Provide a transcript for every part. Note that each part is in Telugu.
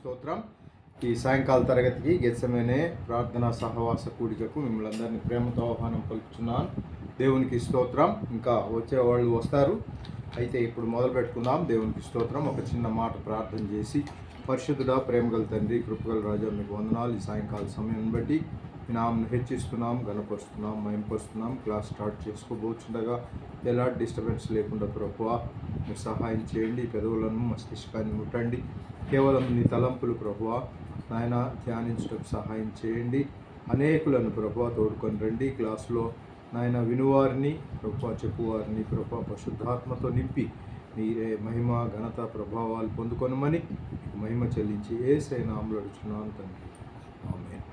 స్తోత్రం. ఈ సాయంకాల తరగతికి గెత్సెమనే ప్రార్థనా సహవాస కూడికకు మిమ్మల్ని అందరినీ ప్రేమతో ఆహ్వానం పలుకుతున్నాను. దేవునికి స్తోత్రం. ఇంకా వచ్చేవాళ్ళు వస్తారు. అయితే ఇప్పుడు మొదలు పెట్టుకుందాం. దేవునికి స్తోత్రం. ఒక చిన్న మాట ప్రార్థన చేసి, పరిశుద్ధుడా, ప్రేమగల తండ్రి, కృపగల రాజా, మీకు వందనాలు. ఈ సాయంకాల సమయాన్ని బట్టి మీ నామను హెచ్చిస్తున్నాం, గణపరుస్తున్నాం, మయంపరుస్తున్నాం. క్లాస్ స్టార్ట్ చేసుకోబోతుండగా ఎలాంటి డిస్టర్బెన్స్ లేకుండా ప్రభువా మీరు సహాయం చేయండి. పెదవులను మస్తిష్కాన్ని ముట్టండి. కేవలం నీ తలంపులు ప్రభువా నాయన ధ్యానించడానికి సహాయం చేయండి. అనేకులను ప్రభువా తోడుకొని రండి. క్లాసులో నాయన వినువారిని ప్రభువా, చెప్పువారిని ప్రభువా పరిశుద్ధాత్మతో నింపి మీరే మహిమ ఘనత ప్రభావాలు పొందుకొనమని మహిమ చెల్లించి యేసయ్య నామములో అడుగుచున్నాను తండ్రి. ఆమేన్.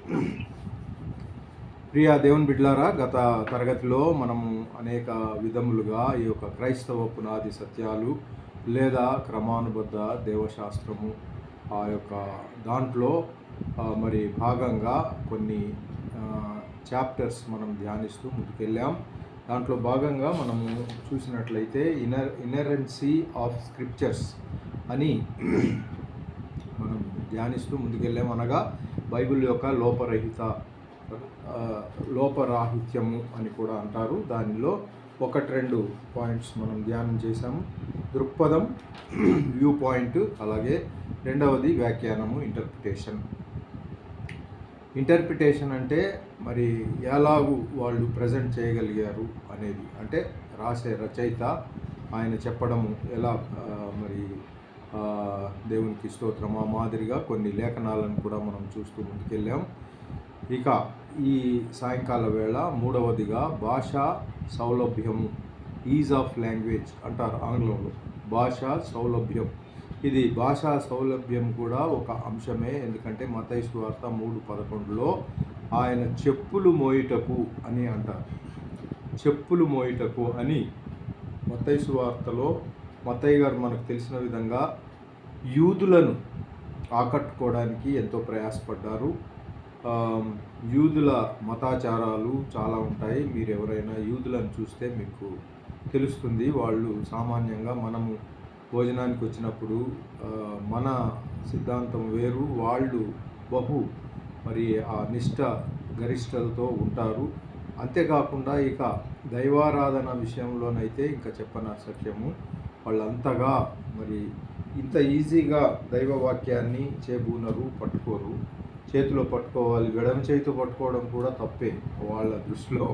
ప్రియ దేవుని బిడ్డలారా, గత తరగతిలో మనము అనేక విధములుగా ఈ యొక్క క్రైస్తవ పునాది సత్యాలు లేదా క్రమానుబద్ధ దేవశాస్త్రము ఆ యొక్క దాంట్లో మరి భాగంగా కొన్ని చాప్టర్స్ మనం ధ్యానిస్తూ ముందుకెళ్ళాం. దాంట్లో భాగంగా మనము చూసినట్లయితే ఇనరెన్సీ ఆఫ్ స్క్రిప్చర్స్ అని మనం ధ్యానిస్తూ ముందుకెళ్ళాం. అనగా బైబిల్ యొక్క లోపరాహిత్యము అని కూడా అంటారు. దానిలో 1-2 పాయింట్స్ మనం ధ్యానం చేశాము. దృక్పథం, వ్యూ పాయింట్, అలాగే రెండవది వ్యాఖ్యానము, ఇంటర్ప్రిటేషన్ అంటే మరి ఎలాగూ వాళ్ళు ప్రజెంట్ చేయగలిగారు అనేది, అంటే రాసే రచయిత ఆయన చెప్పడము ఎలా మరి దేవునికి స్తోత్రం. ఆ మాదిరిగా కొన్ని లేఖనాలను కూడా మనం చూస్తూ ముందుకెళ్ళాం. ఇక ఈ సాయంకాల వేళ మూడవదిగా భాషా సౌలభ్యము, ఈజ్ ఆఫ్ లాంగ్వేజ్ అంటారు ఆంగ్లంలో. భాషా సౌలభ్యం, ఇది భాషా సౌలభ్యం కూడా ఒక అంశమే. ఎందుకంటే మత్తయి సువార్త 3:11లో ఆయన చెప్పులు మోయుటకు అని అంటారు. చెప్పులు మోయుటకు అని మత్తయి సువార్తలో మత్తయి గారు మనకు తెలిసిన విధంగా యూదులను ఆకట్టుకోవడానికి ఎంతో ప్రయాసపడ్డారు. యూదుల మతాచారాలు చాలా ఉంటాయి. మీరు ఎవరైనా యూదులను చూస్తే మీకు తెలుస్తుంది. వాళ్ళు సామాన్యంగా మనము భోజనానికి వచ్చినప్పుడు మన సిద్ధాంతం వేరు, వాళ్ళు మరి ఆ నిష్ఠ గరిష్టలతో ఉంటారు. అంతేకాకుండా ఇక దైవారాధన విషయంలోనైతే ఇంకా చెప్పనసఖ్యము. వాళ్ళంతగా మరి ఇంత ఈజీగా దైవవాక్యాన్ని చేబూనరు, పట్టుకోరు. చేతిలో పట్టుకోవాలి, ఎడమ చేతితో పట్టుకోవడం కూడా తప్పే వాళ్ళ దృష్టిలో.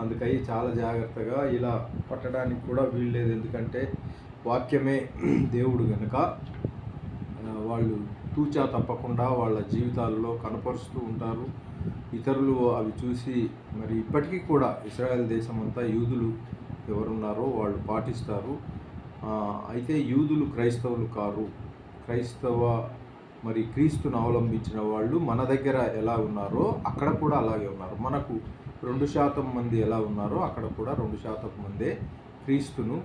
అందుకై చాలా జాగ్రత్తగా ఇలా పట్టడానికి కూడా వీల్లేదు. ఎందుకంటే వాక్యమే దేవుడు కనుక వాళ్ళు తూచా తప్పకుండా వాళ్ళ జీవితాల్లో కనపరుస్తూ ఉంటారు. ఇతరులు అవి చూసి మరి ఇప్పటికీ కూడా ఇశ్రాయేల్ దేశం అంతా యూదులు ఎవరున్నారో వాళ్ళు పాటిస్తారు. అయితే యూదులు క్రైస్తవులు కారు. మరి క్రీస్తును అవలంబించిన వాళ్ళు మన దగ్గర ఎలా ఉన్నారో అక్కడ కూడా అలాగే ఉన్నారు. మనకు 2% మంది ఎలా ఉన్నారో అక్కడ కూడా 2% మందే క్రీస్తును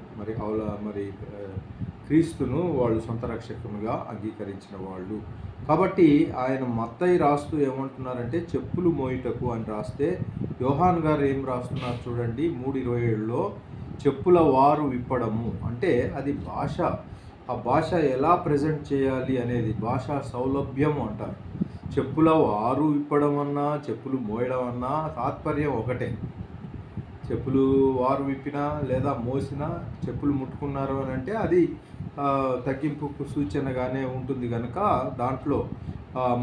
క్రీస్తును వాళ్ళు సొంత రక్షకునిగా అంగీకరించిన వాళ్ళు. కాబట్టి ఆయన మత్తయి రాస్తూ ఏమంటున్నారంటే చెప్పులు మోయుటకు అని రాస్తే, యోహాన్ గారు ఏం రాస్తున్నారు చూడండి 3:27లో చెప్పుల వారు విప్పడము అంటే అది భాష. ఆ భాష ఎలా ప్రజెంట్ చేయాలి అనేది భాషా సౌలభ్యం అంటారు. చెప్పుల వారు విప్పడం అన్నా చెప్పులు మోయడం అన్నా తాత్పర్యం ఒకటే. చెప్పులు వారు విప్పినా లేదా మోసినా చెప్పులు ముట్టుకున్నారు అని అంటే అది తగ్గింపుకు సూచనగానే ఉంటుంది కనుక దాంట్లో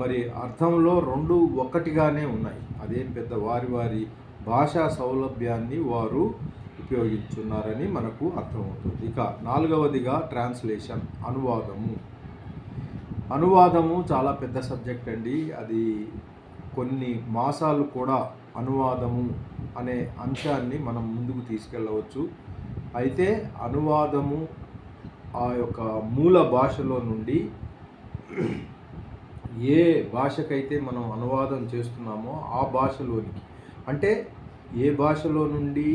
మరి అర్థంలో 2 ఒక్కటిగానే ఉన్నాయి. అదేం పెద్ద వారి భాషా సౌలభ్యాన్ని వారు ఉపయోగించున్నారని మనకు అర్థమవుతుంది. ఇక 4వదిగా ట్రాన్స్లేషన్, అనువాదము చాలా పెద్ద సబ్జెక్ట్ అండి. అది కొన్ని మాసాలు కూడా అనువాదము అనే అంశాన్ని మనం ముందుకు తీసుకెళ్ళవచ్చు. అయితే అనువాదము ఆ యొక్క మూల భాషలో నుండి ఏ భాషకైతే మనం అనువాదం చేస్తున్నామో ఆ భాషలోనికి, అంటే ఏ భాషలో నుండి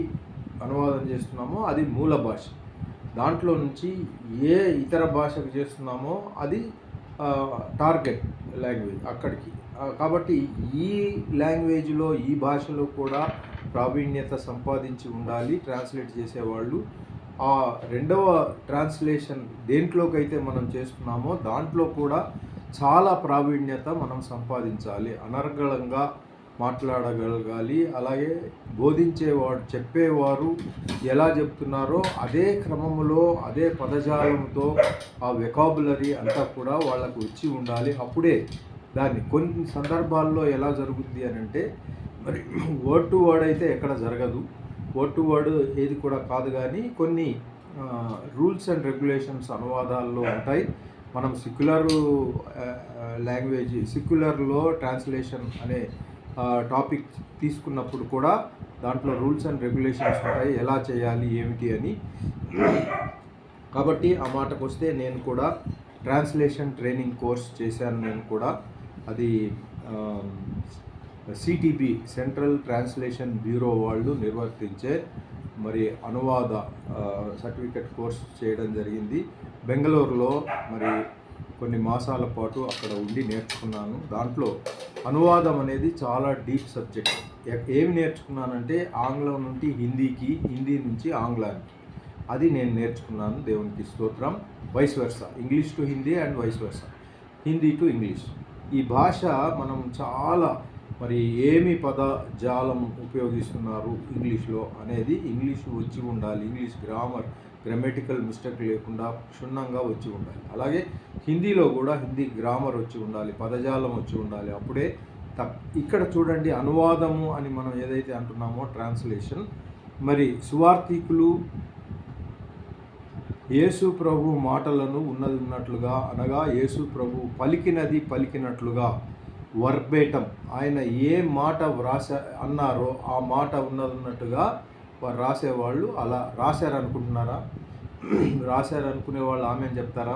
అనువాదం చేస్తున్నామో అది మూల భాష. దాంట్లో నుంచి ఏ ఇతర భాషకు చేస్తున్నామో అది టార్గెట్ లాంగ్వేజ్ అక్కడికి. కాబట్టి ఈ లాంగ్వేజ్లో ఈ భాషలో కూడా ప్రావీణ్యత సంపాదించి ఉండాలి ట్రాన్స్లేట్ చేసేవాళ్ళు. ఆ రెండవ ట్రాన్స్లేషన్ దేంట్లోకైతే మనం చేస్తున్నామో దాంట్లో కూడా చాలా ప్రావీణ్యత మనం సంపాదించాలి, అనర్గళంగా మాట్లాడగలగాలి. అలాగే బోధించేవాడు, చెప్పేవారు ఎలా చెప్తున్నారో అదే క్రమములో అదే పదజాలంతో ఆ వెకాబులరీ అంతా కూడా వాళ్ళకు వచ్చి ఉండాలి. అప్పుడే దాన్ని కొన్ని సందర్భాల్లో ఎలా జరుగుద్ది అని అంటే, మరి వర్డ్ టు వర్డ్ అయితే ఎక్కడ జరగదు, వర్డ్ టు వర్డ్ ఏది కూడా కాదు, కానీ కొన్ని రూల్స్ అండ్ రెగ్యులేషన్స్ అనువాదాల్లో ఉంటాయి. మనం సెక్యులర్లో ట్రాన్స్లేషన్ అనే టాపిక్ తీసుకున్నప్పుడు కూడా దాంట్లో రూల్స్ అండ్ రెగ్యులేషన్స్ ఉంటాయి, ఎలా చేయాలి ఏమిటి అని. కాబట్టి ఆ మాటకు వస్తే నేను కూడా ట్రాన్స్లేషన్ ట్రైనింగ్ కోర్స్ చేశాను. నేను కూడా అది సిటిబి, సెంట్రల్ ట్రాన్స్లేషన్ బ్యూరో వాళ్ళు నిర్వర్తించే మరి అనువాద సర్టిఫికెట్ కోర్స్ చేయడం జరిగింది. బెంగళూరులో మరి కొన్ని మాసాల పాటు అక్కడ ఉండి నేర్చుకున్నాను. దాంట్లో అనువాదం అనేది చాలా డీప్ సబ్జెక్ట్. ఏమి నేర్చుకున్నానంటే ఆంగ్లం నుండి హిందీకి, హిందీ నుంచి ఆంగ్లానికి, అది నేను నేర్చుకున్నాను. దేవునికి స్తోత్రం. Vice versa, English to Hindi and vice versa, Hindi to English. ఈ భాష మనం చాలా మరి ఏమి పదజాలం ఉపయోగిస్తున్నారు ఇంగ్లీష్లో అనేది ఇంగ్లీష్ వచ్చి ఉండాలి. ఇంగ్లీష్ గ్రామటికల్ మిస్టేక్ లేకుండా క్షుణ్ణంగా వచ్చి ఉండాలి. అలాగే హిందీలో కూడా హిందీ గ్రామర్ వచ్చి ఉండాలి, పదజాలం వచ్చి ఉండాలి. అప్పుడే ఇక్కడ చూడండి, అనువాదము అని మనం ఏదైతే అంటున్నామో ట్రాన్స్లేషన్, మరి సువార్థికులు యేసు ప్రభు మాటలను ఉన్నట్లుగా, అనగా యేసు ప్రభు పలికినట్లుగా వర్బేటం, ఆయన ఏ మాట అన్నారో ఆ మాట ఉన్నట్టుగా వారు రాసేవాళ్ళు. అలా రాశారనుకుంటున్నారా? రాశారనుకునే వాళ్ళు ఆమె చెప్తారా?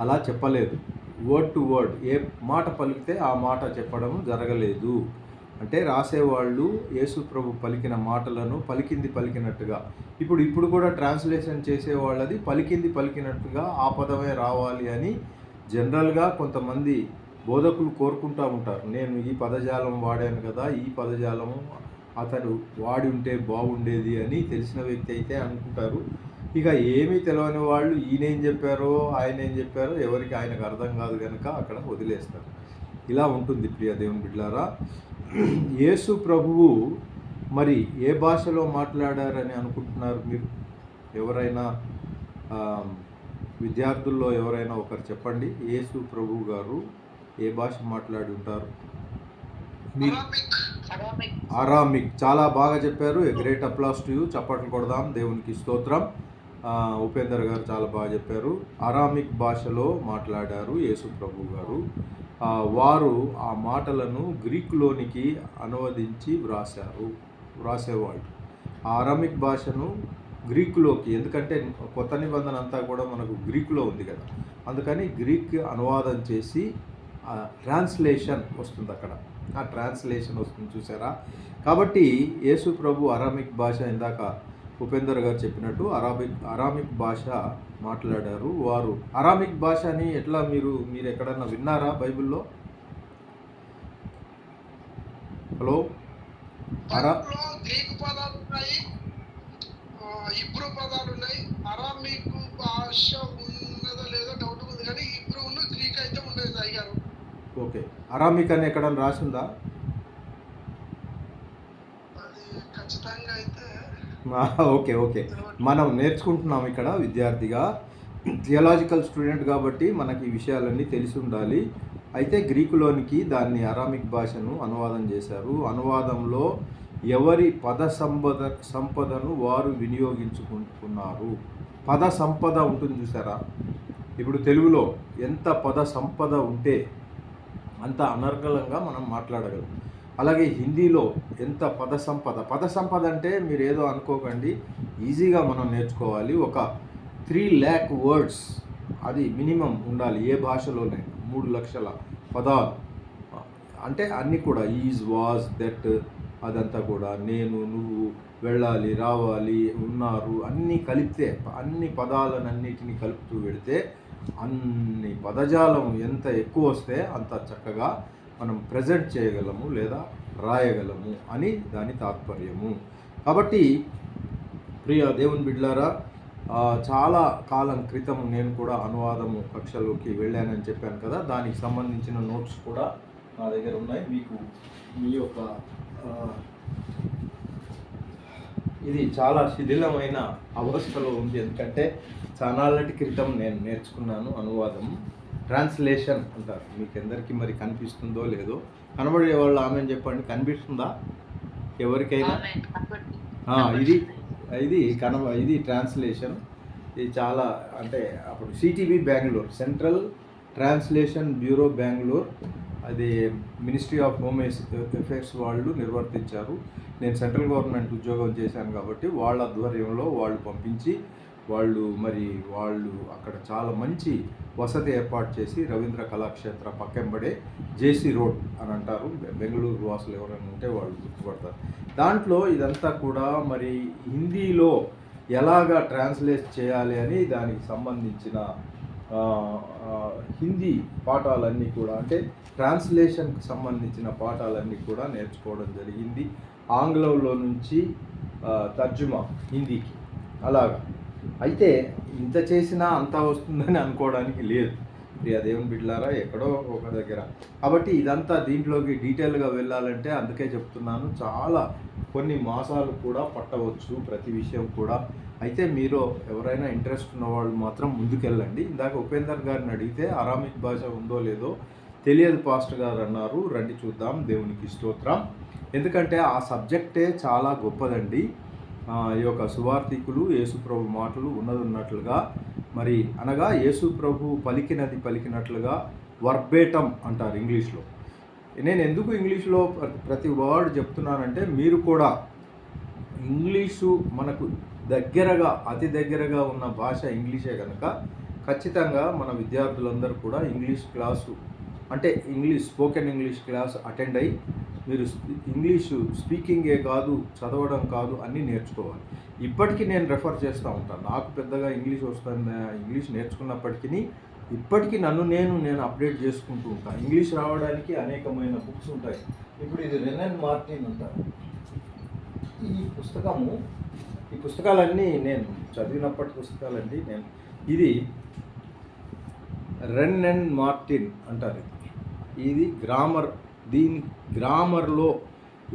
అలా చెప్పలేదు. వర్డ్ టు వర్డ్ ఏ మాట పలికితే ఆ మాట చెప్పడం జరగలేదు. అంటే రాసేవాళ్ళు యేసు ప్రభు పలికిన మాటలను పలికినట్టుగా. ఇప్పుడు కూడా ట్రాన్స్లేషన్ చేసేవాళ్ళది పలికినట్టుగా ఆ పదమే రావాలి అని జనరల్గా కొంతమంది బోధకులు కోరుకుంటూ ఉంటారు. నేను ఈ పదజాలం వాడాను కదా, ఈ పదజాలము అతడు వాడి ఉంటే బాగుండేది అని తెలిసిన వ్యక్తి అయితే అనుకుంటారు. ఇక ఏమీ తెలియని వాళ్ళు ఈయనేం చెప్పారో ఆయన ఏం చెప్పారో ఎవరికి ఆయనకు అర్థం కాదు కనుక అక్కడ వదిలేస్తారు. ఇలా ఉంటుంది ప్రియ దేవుని బిడ్డలారా. యేసు ప్రభువు మరి ఏ భాషలో మాట్లాడారని అనుకుంటున్నారు మీరు? ఎవరైనా విద్యార్థుల్లో ఎవరైనా ఒకరు చెప్పండి, యేసు ప్రభువు గారు ఏ భాష మాట్లాడి ఉంటారు? అరామిక్. చాలా బాగా చెప్పారు. A great applause to you. చప్పట్లు కొడదాం. దేవునికి స్తోత్రం. ఉపేందర్ గారు చాలా బాగా చెప్పారు. అరామిక్ భాషలో మాట్లాడారు యేసు ప్రభు గారు. వారు ఆ మాటలను గ్రీకులోనికి అనువదించి వ్రాసేవాళ్ళు. ఆ అరామిక్ భాషను గ్రీకులోకి, ఎందుకంటే కొత్త నిబంధన అంతా కూడా మనకు గ్రీకులో ఉంది కదా, అందుకని గ్రీక్ అనువాదం చేసి ట్రాన్స్లేషన్ వస్తుంది అక్కడ. ఆ ట్రాన్స్లేషన్ వస్తుంది, చూసారా? కాబట్టి యేసు ప్రభు అరామిక్ భాష, ఇందాక ఉపేందర్ గారు చెప్పినట్టు అరామిక్ భాష మాట్లాడారు. వారు అరామిక్ భాషని ఎట్లా మీరు ఎక్కడన్నా విన్నారా బైబిల్లో? హలో, గ్రీకు పదాలు ఉన్నాయి, ఇబ్రూ పదాలు ఉన్నాయి. అరామిక్ భాష ఉన్నదో లేదో డౌట్ ఉంది, కానీ ఇబ్రూను గ్రీక్ అయితే ఉండేది అయ్యారు. ఓకే, అరామిక్ అని ఎక్కడన్నా రాసిందా? అది ఖచ్చితంగా అయితే ఓకే. మనం నేర్చుకుంటున్నాం ఇక్కడ విద్యార్థిగా, థియలాజికల్ స్టూడెంట్ కాబట్టి మనకి ఈ విషయాలన్నీ తెలిసి ఉండాలి. అయితే గ్రీకులోనికి దాన్ని అరామిక్ భాషను అనువాదం చేశారు. అనువాదంలో ఎవరి సంపదను వారు వినియోగించుకుంటున్నారు. పద సంపద ఉంటుంది చూసారా? ఇప్పుడు తెలుగులో ఎంత పద సంపద ఉంటే అంత అనర్గళంగా మనం మాట్లాడగలం. అలాగే హిందీలో ఎంత పద సంపద అంటే మీరు ఏదో అనుకోకండి, ఈజీగా మనం నేర్చుకోవాలి. ఒక 3 lakh వర్డ్స్ అది మినిమం ఉండాలి ఏ భాషలోనే. 3 లక్షల పదాలు అంటే అన్నీ కూడా ఈజ్, వాజ్, దట్, అదంతా కూడా, నేను, నువ్వు, వెళ్ళాలి, రావాలి, ఉన్నారు, అన్నీ కలిపితే, అన్ని పదాలన్నిటిని కలుపుతూ పెడితే అన్ని పదజాలం ఎంత ఎక్కువ వస్తే అంత చక్కగా మనం ప్రజెంట్ చేయగలము లేదా రాయగలము అని దాని తాత్పర్యము. కాబట్టి ప్రియ దేవుని బిడ్డలారా, చాలా కాలం క్రితం నేను కూడా అనువాదము కక్షలోకి వెళ్ళానని చెప్పాను కదా, దానికి సంబంధించిన నోట్స్ కూడా నా దగ్గర ఉన్నాయి. మీకు మీ యొక్క ఇది చాలా శిథిలమైన అవస్థలో ఉంది, ఎందుకంటే చాలాటి క్రితం నేను నేర్చుకున్నాను అనువాదం. ట్రాన్స్లేషన్ అంటారు. మీకు ఎందరికీ మరి కనిపిస్తుందో లేదో, కనబడే వాళ్ళు ఆమె చెప్పండి, కనిపిస్తుందా ఎవరికైనా? ఇది ఇది ట్రాన్స్లేషన్. ఇది చాలా అంటే అప్పుడు CTB Bengaluru, central translation bureau Bengaluru, అది మినిస్ట్రీ ఆఫ్ హోమ్ అఫేర్స్ వాళ్ళు నిర్వర్తించారు. నేను సెంట్రల్ గవర్నమెంట్ ఉద్యోగం చేశాను కాబట్టి వాళ్ళ ఆధ్వర్యంలో వాళ్ళు పంపించి వాళ్ళు అక్కడ చాలా మంచి వసతి ఏర్పాటు చేసి రవీంద్ర కళాక్షేత్ర పక్కెంబడే జేసీ రోడ్ అని అంటారు. బెంగళూరు వాసులు ఎవరైనా ఉంటే వాళ్ళు గుర్తుపడతారు. దాంట్లో ఇదంతా కూడా మరి హిందీలో ఎలాగా ట్రాన్స్లేట్ చేయాలి అని దానికి సంబంధించిన హిందీ పాఠాలన్నీ కూడా, అంటే ట్రాన్స్లేషన్కి సంబంధించిన పాఠాలన్నీ కూడా నేర్చుకోవడం జరిగింది. ఆంగ్లంలో నుంచి తర్జుమా హిందీకి అలాగా. అయితే ఇంత చేసినా అంతా వస్తుందని అనుకోవడానికి లేదు. ప్రియ దేవుని బిడ్డలారా, ఎక్కడో ఒక దగ్గర. కాబట్టి ఇదంతా దీంట్లోకి డీటెయిల్గా వెళ్ళాలంటే అందుకే చెప్తున్నాను, చాలా కొన్ని మాసాలు కూడా పట్టవచ్చు ప్రతి విషయం కూడా. అయితే మీరు ఎవరైనా ఇంట్రెస్ట్ ఉన్నవాళ్ళు మాత్రం ముందుకెళ్ళండి. ఇందాక ఉపేందర్ గారిని అడిగితే అరామిక్ భాష ఉందో లేదో తెలియదు పాస్టర్ గారు అన్నారు. రండి చూద్దాం, దేవునికి స్తోత్రం. ఎందుకంటే ఆ సబ్జెక్టే చాలా గొప్పదండి. ఈ యొక్క సువార్థికులు యేసుప్రభు మాటలు ఉన్నట్లుగా మరి అనగా యేసుప్రభు పలికినది పలికినట్లుగా వర్బేటం అంటారు ఇంగ్లీష్లో. నేను ఎందుకు ఇంగ్లీష్లో ప్రతి వర్డ్ చెప్తున్నానంటే, మీరు కూడా ఇంగ్లీషు మనకు దగ్గరగా అతి దగ్గరగా ఉన్న భాష ఇంగ్లీషే కనుక ఖచ్చితంగా మన విద్యార్థులందరూ కూడా ఇంగ్లీష్ క్లాసు, అంటే స్పోకెన్ ఇంగ్లీష్ క్లాస్ అటెండ్ అయ్యి మీరు ఇంగ్లీషు స్పీకింగే కాదు, చదవడం కాదు, అన్నీ నేర్చుకోవాలి. ఇప్పటికీ నేను రెఫర్ చేస్తూ ఉంటాను. నాకు పెద్దగా ఇంగ్లీష్ వస్తుంది, ఇంగ్లీష్ నేర్చుకున్నప్పటికీ ఇప్పటికీ నేను అప్డేట్ చేసుకుంటూ ఉంటాను. ఇంగ్లీష్ రావడానికి అనేకమైన బుక్స్ ఉంటాయి. ఇప్పుడు ఇది రెన్ మార్టిన్ అంటారు. ఈ పుస్తకాలన్నీ నేను చదివినప్పటి పుస్తకాలండి. ఇది రెన్ మార్టిన్ అంటారు. ఇది గ్రామర్, గ్రామర్లో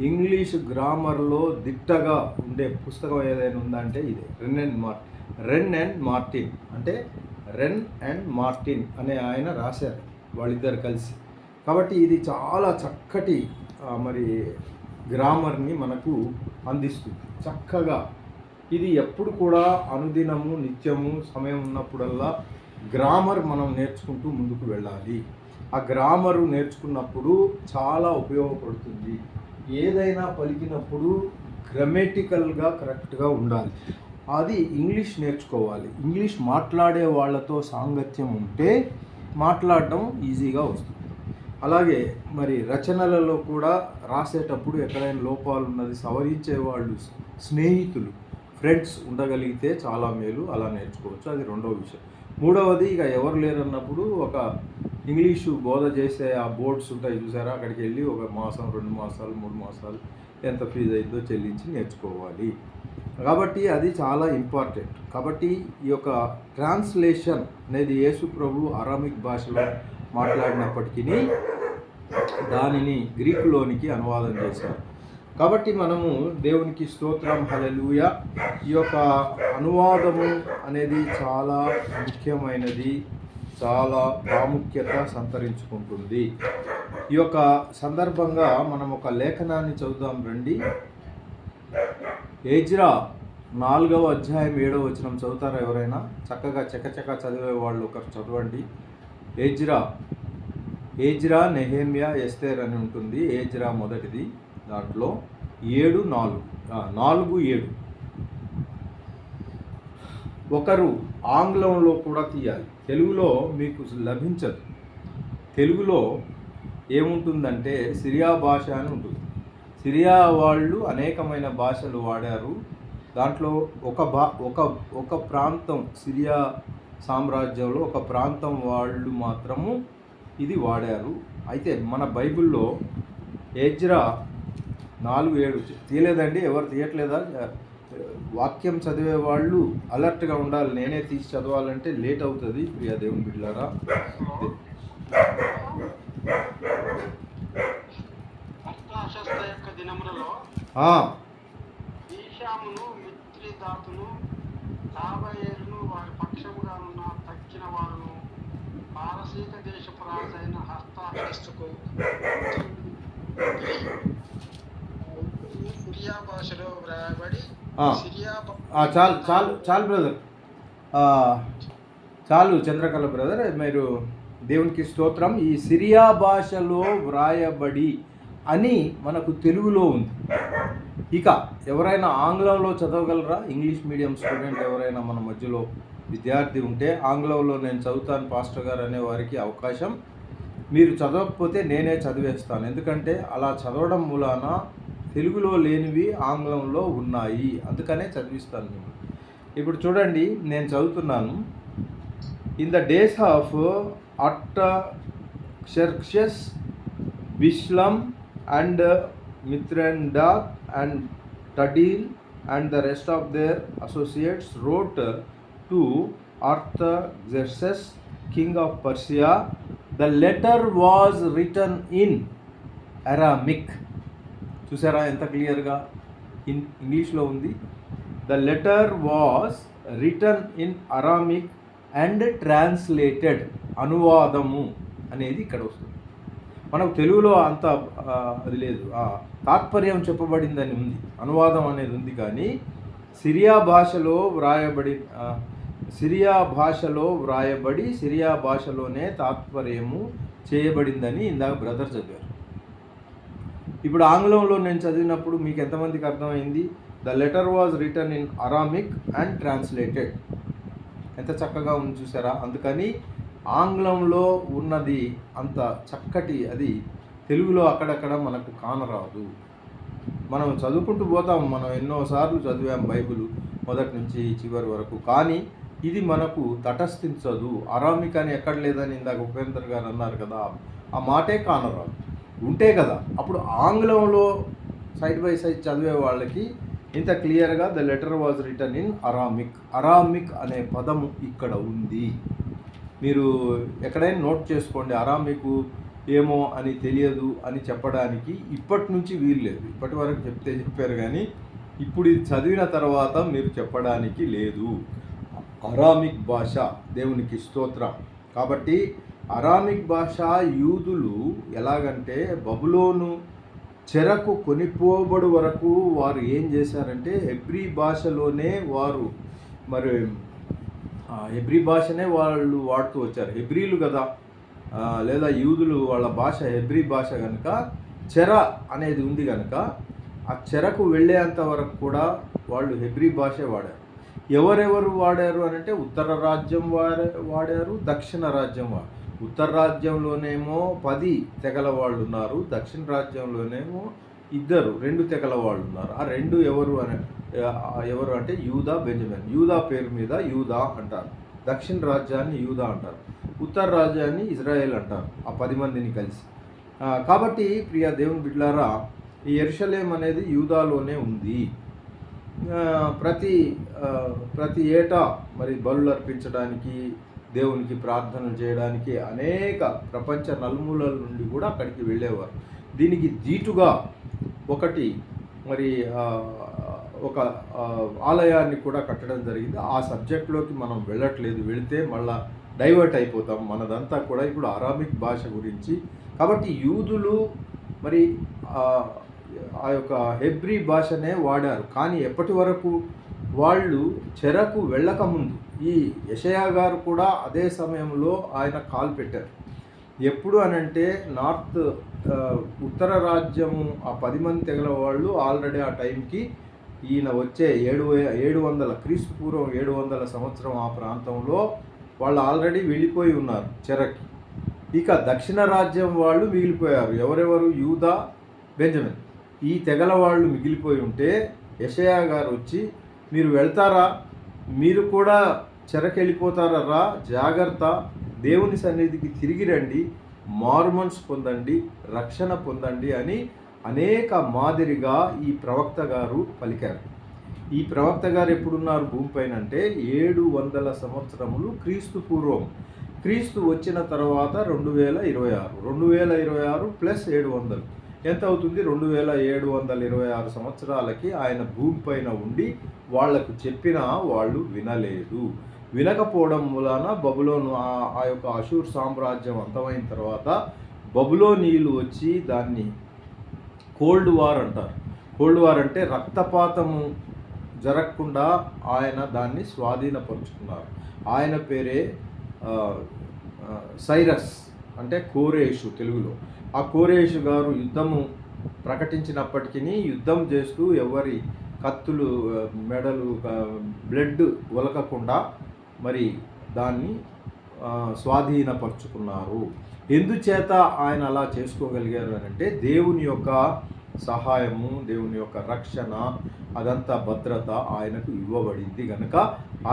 ఇంగ్లీష్ గ్రామర్లో దిట్టగా ఉండే పుస్తకం ఏదైనా ఉందంటే ఇదే రెన్ అండ్ మార్టిన్. అంటే రెన్ అండ్ మార్టిన్ అనే ఆయన రాశారు, వాళ్ళిద్దరు కలిసి. కాబట్టి ఇది చాలా చక్కటి మరి గ్రామర్ని మనకు అందిస్తుంది చక్కగా. ఇది ఎప్పుడు కూడా అనుదినము నిత్యము సమయం ఉన్నప్పుడల్లా గ్రామర్ మనం నేర్చుకుంటూ ముందుకు వెళ్ళాలి. ఆ గ్రామరు నేర్చుకున్నప్పుడు చాలా ఉపయోగపడుతుంది. ఏదైనా పలికినప్పుడు గ్రామటికల్గా కరెక్ట్గా ఉండాలి. అది ఇంగ్లీష్ నేర్చుకోవాలి. ఇంగ్లీష్ మాట్లాడే వాళ్ళతో సాంగత్యం ఉంటే మాట్లాడడం ఈజీగా వస్తుంది. అలాగే మరి రచనలలో కూడా రాసేటప్పుడు ఎక్కడైనా లోపాలు ఉన్నది సవరించే వాళ్ళు, స్నేహితులు, ఫ్రెండ్స్ ఉండగలిగితే చాలా మేలు. అలా నేర్చుకోవచ్చు. అది రెండవ విషయం. మూడవది, ఇక ఎవరు లేరన్నప్పుడు ఒక ఇంగ్లీషు బోధ చేసే ఆ బోర్డ్స్ ఉంటాయి చూసారా, అక్కడికి వెళ్ళి ఒక మాసం, 2 మాసాలు, 3 మాసాలు ఎంత ఫీజు అయిందో చెల్లించి నేర్చుకోవాలి. కాబట్టి అది చాలా ఇంపార్టెంట్. కాబట్టి ఈ యొక్క ట్రాన్స్లేషన్ అనేది యేసు ప్రభు అరామిక్ భాషలో మాట్లాడినప్పటికీ దానిని గ్రీకులోనికి అనువాదం చేశారు. కాబట్టి మనము దేవునికి స్తోత్రం, హల్లెలూయా. ఈ యొక్క అనువాదము అనేది చాలా ముఖ్యమైనది, చాలా ప్రాముఖ్యత సంతరించుకుంటుంది. ఈ యొక్క సందర్భంగా మనం ఒక లేఖనాన్ని చదువుదాం రండి. ఎజ్రా 4వ అధ్యాయం 7వ వచనం చదువుతారా ఎవరైనా? చక్కగా చకచక చదివే వాళ్ళు ఒకరు చదవండి. ఎజ్రా, నెహెమ్యా, ఎస్తేర్ అని ఉంటుంది. ఎజ్రా మొదటిది, దాంట్లో 4:7 ఒకరు ఆంగ్లంలో కూడా తీయాలి, తెలుగులో మీకు లభించదు. తెలుగులో ఏముంటుందంటే సిరియా భాష అని ఉంటుంది. సిరియా వాళ్ళు అనేకమైన భాషలు వాడారు. దాంట్లో ఒక ప్రాంతం, సిరియా సామ్రాజ్యంలో ఒక ప్రాంతం వాళ్ళు మాత్రము ఇది వాడారు. అయితే మన బైబిల్లో ఎజ్రా 4:7 తీయలేదండి. ఎవరు తీయట్లేదా? వాక్యం చదివే వాళ్ళు అలర్ట్గా ఉండాలి. నేనే తీసి చదవాలంటే లేట్ అవుతుంది. ప్రియ దేవుని బిడ్డలారా, అర్థశాస్త్ర యొక్క దినములలో ఈశామును మిత్రిదాతును తాబయేలును వారి పక్షముగా ఉన్న తక్కిన వారును పారసీక దేశపు రాజైన హర్తాషస్తకు సిరియా భాషలో వ్రాయబడి చాలు చాలు చాలు బ్రదర్, చాలు చంద్రకళ బ్రదర్, మీరు దేవునికి స్తోత్రం. ఈ సిరియా భాషలో వ్రాయబడి అని మనకు తెలుగులో ఉంది. ఇక ఎవరైనా ఆంగ్లంలో చదవగలరా? ఇంగ్లీష్ మీడియం స్టూడెంట్ ఎవరైనా మన మధ్యలో విద్యార్థి ఉంటే ఆంగ్లంలో నేను చదువుతాను పాస్టర్ గారు అనే వారికి అవకాశం. మీరు చదవకపోతే నేనే చదివేస్తాను, ఎందుకంటే అలా చదవడం మూలాన తెలుగులో లేనివి ఆంగ్లంలో ఉన్నాయి, అందుకనే చదివిస్తాను నేను. ఇప్పుడు చూడండి, నేను చదువుతున్నాను. In the days of Artaxerxes Bishlam and Mithredath and Tabeel and the rest of their associates wrote to Artaxerxes, king of Persia. The letter was written in Aramaic. చూసారా ఎంత క్లియర్గా ఇంగ్లీష్లో ఉంది. The letter was written in Aramaic and translated. అనువాదము అనేది ఇక్కడ వస్తుంది. మనకు తెలుగులో అంత అది లేదు, తాత్పర్యం చెప్పబడిందని ఉంది, అనువాదం అనేది ఉంది. కానీ సిరియా భాషలో వ్రాయబడి సిరియా భాషలోనే తాత్పర్యము చేయబడిందని ఇందాక బ్రదర్ చదివారు. ఇప్పుడు ఆంగ్లంలో నేను చదివినప్పుడు మీకు ఎంతమందికి అర్థమైంది? The letter was written in Aramaic and translated. ఎంత చక్కగా ఉంది చూసారా? అందుకని ఆంగ్లంలో ఉన్నది అంత చక్కటి అది తెలుగులో అక్కడక్కడ మనకు కానరాదు. మనం చదువుకుంటూ పోతాం, మనం ఎన్నోసార్లు చదివాం బైబిల్ మొదటి నుంచి చివరి వరకు, కానీ ఇది మనకు తటస్థించదు. అరామిక్ అని ఎక్కడ లేదని ఇందాక ఉపేందర్ గారు అన్నారు కదా, ఆ మాటే కానరాదు. ఉంటే కదా అప్పుడు ఆంగ్లంలో సైడ్ బై సైడ్ చదివే వాళ్ళకి ఇంత క్లియర్గా the letter was written in Aramaic. Aramaic అనే పదము ఇక్కడ ఉంది, మీరు ఎక్కడైనా నోట్ చేసుకోండి. అరామికు ఏమో అని తెలియదు అని చెప్పడానికి ఇప్పటి నుంచి వీలు లేదు. ఇప్పటి వరకు చెప్పారు కానీ ఇప్పుడు ఇది చదివిన తర్వాత మీరు చెప్పడానికి లేదు. అరామిక్ భాష, దేవునికి స్తోత్రం. కాబట్టి అరామిక్ భాష యూదులు ఎలాగంటే బబులోను చెరకు కొనిపోబడు వరకు వారు ఏం చేశారంటే హెబ్రీ భాషలోనే వారు మరి హెబ్రీ భాషనే వాళ్ళు వాడుతూ వచ్చారు. హెబ్రీలు కదా, లేదా యూదులు వాళ్ళ భాష హెబ్రీ భాష కనుక చెర అనేది ఉంది కనుక ఆ చెరకు వెళ్ళేంత వరకు కూడా వాళ్ళు హెబ్రీ భాషే వాడారు. ఎవరెవరు వాడారు అని అంటే ఉత్తర రాజ్యం వాడారు, దక్షిణ రాజ్యం వాడారు. ఉత్తర రాజ్యంలోనేమో 10 తెగల వాళ్ళు ఉన్నారు, దక్షిణ రాజ్యంలోనేమో 2 తెగల వాళ్ళు ఉన్నారు. ఆ 2 ఎవరు అంటే యూదా, బెంజమిన్. యూదా పేరు మీద యూదా అంటారు, దక్షిణ రాజ్యాన్ని యూదా అంటారు, ఉత్తర రాజ్యాన్ని ఇజ్రాయేల్ అంటారు, ఆ 10 మందిని కలిసి. కాబట్టి ప్రియ దేవుని బిడ్డలారా, ఈ యెరూషలేం అనేది యూదాలోనే ఉంది. ప్రతి ఏటా మరి బలులు అర్పించడానికి, దేవునికి ప్రార్థనలు చేయడానికి అనేక ప్రపంచ నలుమూలల నుండి కూడా అక్కడికి వెళ్ళేవారు. దీనికి దీటుగా ఒక ఆలయాన్ని కూడా కట్టడం జరిగింది. ఆ సబ్జెక్ట్లోకి మనం వెళ్ళట్లేదు, వెళితే మళ్ళా డైవర్ట్ అయిపోతాం. మనదంతా కూడా ఇప్పుడు అరామిక్ భాష గురించి. కాబట్టి యూదులు మరి ఆ యొక్క హెబ్రీ భాషనే వాడారు. కానీ ఎప్పటి వరకు? వాళ్ళు చెరకు వెళ్ళకముందు. ఈ యెషయా గారు కూడా అదే సమయంలో ఆయన కాల్ పెట్టారు. ఎప్పుడు అనంటే ఉత్తర రాజ్యము ఆ 10 మంది తెగల వాళ్ళు ఆల్రెడీ ఆ టైంకి ఈయన వచ్చే 700 క్రీస్తు పూర్వం 700 సంవత్సరం ఆ ప్రాంతంలో వాళ్ళు ఆల్రెడీ వెళ్ళిపోయి ఉన్నారు చెరకి. ఇక దక్షిణ రాజ్యం వాళ్ళు మిగిలిపోయారు. ఎవరెవరు? యూదా, బెంజమిన్. ఈ తెగల వాళ్ళు మిగిలిపోయి ఉంటే యెషయా గారు వచ్చి, మీరు వెళ్తారా, మీరు కూడా చెరకెళ్ళిపోతారా, జాగ్రత్త, దేవుని సన్నిధికి తిరిగి రండి, మారుమనసు పొందండి, రక్షణ పొందండి అని అనేక మాదిరిగా ఈ ప్రవక్త గారు పలికారు. ఈ ప్రవక్త గారు ఎప్పుడున్నారు భూమిపైన అంటే 700 సంవత్సరములు క్రీస్తు పూర్వం. క్రీస్తు వచ్చిన తర్వాత 2026 ప్లస్ 700 ఎంత అవుతుంది? 2726 సంవత్సరాలకి ఆయన భూమిపైన ఉండి వాళ్లకు చెప్పినా వాళ్ళు వినలేదు. వినకపోవడం మూలాన బబులోను ఆ యొక్క అషూర్ సామ్రాజ్యం అంతమైన తర్వాత బబులోనీయులు వచ్చి దాన్ని కోల్డ్ వార్ అంటారు. కోల్డ్ వార్ అంటే రక్తపాతము జరగకుండా ఆయన దాన్ని స్వాధీనపరుచుకున్నారు. ఆయన పేరే సైరస్ అంటే కోరేషు తెలుగులో. ఆ కోరేషు గారు యుద్ధము ప్రకటించినప్పటికీ యుద్ధం చేస్తూ ఎవరి కత్తులు మెడలు బ్లడ్ ఒలకకుండా మరి దాన్ని స్వాధీనపరుచుకున్నారు. ఎందుచేత ఆయన అలా చేసుకోగలిగారు అని అంటే దేవుని యొక్క సహాయము, దేవుని యొక్క రక్షణ, అదంతా భద్రత ఆయనకు ఇవ్వబడింది కనుక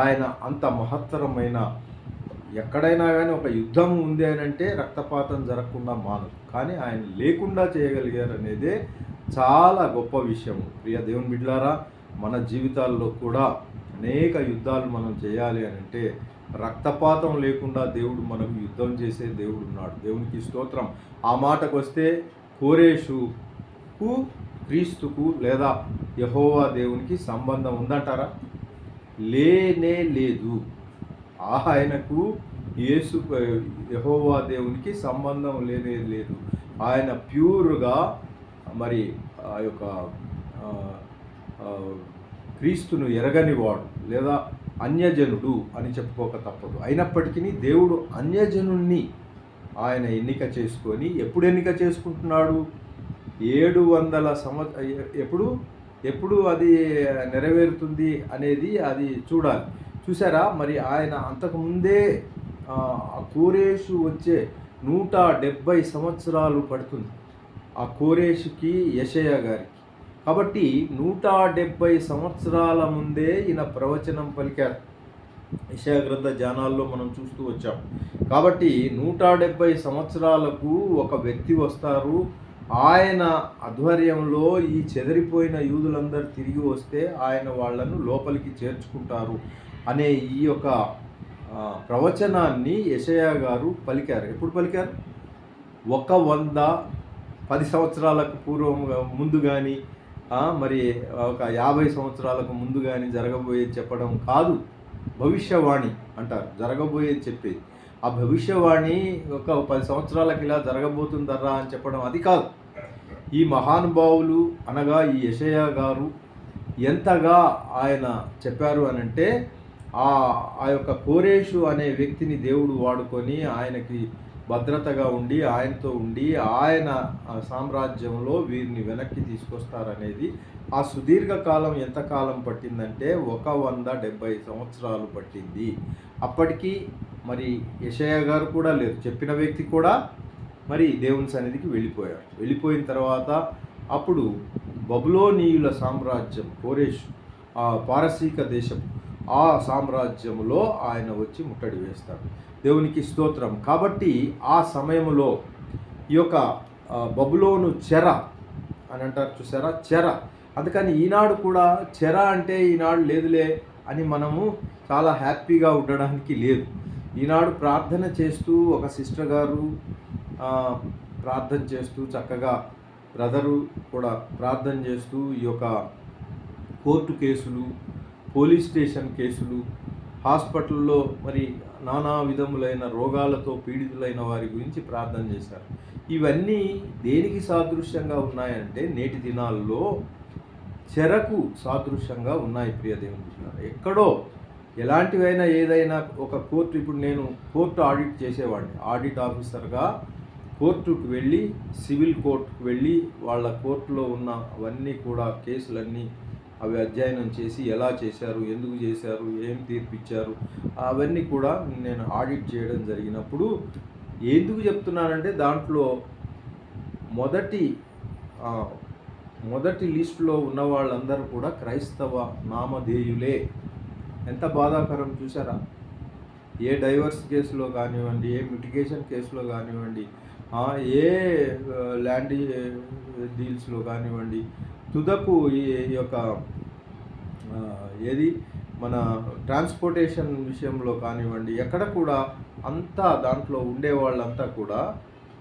ఆయన అంత మహత్తరమైన, ఎక్కడైనా కానీ ఒక యుద్ధం ఉంది అని అంటే రక్తపాతం జరగకుండా మానదు, కానీ ఆయన లేకుండా చేయగలిగారు అనేదే చాలా గొప్ప విషయం. ప్రియ దేవుని బిడ్డలారా, మన జీవితాల్లో కూడా అనేక యుద్ధాలు మనం చేయాలి అని అంటే రక్తపాతం లేకుండా దేవుడు మనకు యుద్ధం చేసే దేవుడు ఉన్నాడు. దేవునికి స్తోత్రం. ఆ మాటకు వస్తే కోరేషుకు క్రీస్తుకు లేదా యెహోవా దేవునికి సంబంధం ఉందంటారా? లేనే లేదు. ఆయనకు యేసు యెహోవా దేవునికి సంబంధం లేనే లేదు. ఆయన ప్యూర్గా మరి ఆ యొక్క క్రీస్తును ఎరగనివాడు లేదా అన్యజనుడు అని చెప్పుకోక తప్పదు. అయినప్పటికీ దేవుడు అన్యజనుణ్ణి ఆయన ఎన్నిక చేసుకొని ఎప్పుడు ఎన్నిక చేసుకుంటున్నాడు? 700 ఎప్పుడు అది నెరవేరుతుంది అనేది అది చూడాలి. చూసారా, మరి ఆయన అంతకుముందే కోరేషు వచ్చే 170 సంవత్సరాలు పడుతుంది ఆ కోరేషుకి, యెషయా గారికి. కాబట్టి 170 సంవత్సరాల ముందే ఈయన ప్రవచనం పలికారు. యెషయా గ్రంథ ధ్యానాల్లో మనం చూస్తూ వచ్చాం. కాబట్టి 170 సంవత్సరాలకు ఒక వ్యక్తి వస్తారు. ఆయన ఆధ్వర్యంలో ఈ చెదిరిపోయిన యూదులందరూ తిరిగి వస్తే ఆయన వాళ్ళను లోపలికి చేర్చుకుంటారు అనే ఈ యొక్క ప్రవచనాన్ని యెషయా గారు పలికారు. ఎప్పుడు పలికారు? 110 సంవత్సరాలకు పూర్వం ముందు కానీ మరి ఒక 50 సంవత్సరాలకు ముందు కానీ జరగబోయేది చెప్పడం కాదు. భవిష్యవాణి అంటారు, జరగబోయేది చెప్పేది. ఆ భవిష్యవాణి ఒక 10 సంవత్సరాలకి ఇలా జరగబోతుందర్రా అని చెప్పడం అది కాదు. ఈ మహానుభావులు అనగా ఈ యెషయా గారు ఎంతగా ఆయన చెప్పారు అనంటే ఆ యొక్క కోరేషు అనే వ్యక్తిని దేవుడు వాడుకొని ఆయనకి భద్రతగా ఉండి ఆయనతో ఉండి ఆయన సామ్రాజ్యంలో వీరిని వెనక్కి తీసుకొస్తారనేది ఆ సుదీర్ఘకాలం ఎంతకాలం పట్టిందంటే 170 సంవత్సరాలు పట్టింది. అప్పటికి మరి యెషయా గారు కూడా లేరు, చెప్పిన వ్యక్తి కూడా మరి దేవుని సన్నిధికి వెళ్ళిపోయారు. వెళ్ళిపోయిన తర్వాత అప్పుడు బబులోనీయుల సామ్రాజ్యం, కోరేషు ఆ పారసీక దేశం, ఆ సామ్రాజ్యంలో ఆయన వచ్చి ముట్టడి వేస్తాడు. దేవునికి స్తోత్రం. కాబట్టి ఆ సమయంలో ఈ యొక్క బబులోను చెర అని అంటారు, చూసారా, చెర. అందుకని ఈనాడు కూడా చెర అంటే ఈనాడు లేదులే అని మనము చాలా హ్యాపీగా ఉండడానికి లేదు. ఈనాడు ప్రార్థన చేస్తూ ఒక సిస్టర్ గారు ప్రార్థన చేస్తూ చక్కగా బ్రదరు కూడా ప్రార్థన చేస్తూ ఈ యొక్క కోర్టు కేసులు, పోలీస్ స్టేషన్ కేసులు, హాస్పిటల్లో మరి నానా విధములైన రోగాలతో పీడితులైన వారి గురించి ప్రార్థన చేశారు. ఇవన్నీ దేనికి సాదృశ్యంగా ఉన్నాయంటే నేటి దినాల్లో చెరకు సాదృశ్యంగా ఉన్నాయి. ప్రియ దేవుని, ఎక్కడో ఎలాంటివైనా ఏదైనా ఒక కోర్టు, ఇప్పుడు నేను కోర్టు ఆడిట్ చేసేవాడిని, ఆడిట్ ఆఫీసర్గా కోర్టుకు వెళ్ళి, సివిల్ కోర్టుకు వెళ్ళి వాళ్ళ కోర్టులో ఉన్న అవన్నీ కూడా కేసులన్నీ అవి అధ్యయనం చేసి ఎలా చేశారు, ఎందుకు చేశారు, ఏం తీర్పిచ్చారు, అవన్నీ కూడా నేను ఆడిట్ చేయడం జరిగినప్పుడు ఎందుకు చెప్తున్నానంటే దాంట్లో మొదటి లిస్టులో ఉన్న వాళ్ళందరూ కూడా క్రైస్తవ నామధేయులే. ఎంత బాధాకరం చూసారా? ఏ డైవర్స్ కేసులో కానివ్వండి, ఏ మిటిగేషన్ కేసులో కానివ్వండి, ఏ ల్యాండ్ డీల్స్లో కానివ్వండి, తుదకు ఈ యొక్క ఏది మన ట్రాన్స్పోర్టేషన్ విషయంలో కానివ్వండి, ఎక్కడ కూడా అంతా దాంట్లో ఉండే వాళ్ళంతా కూడా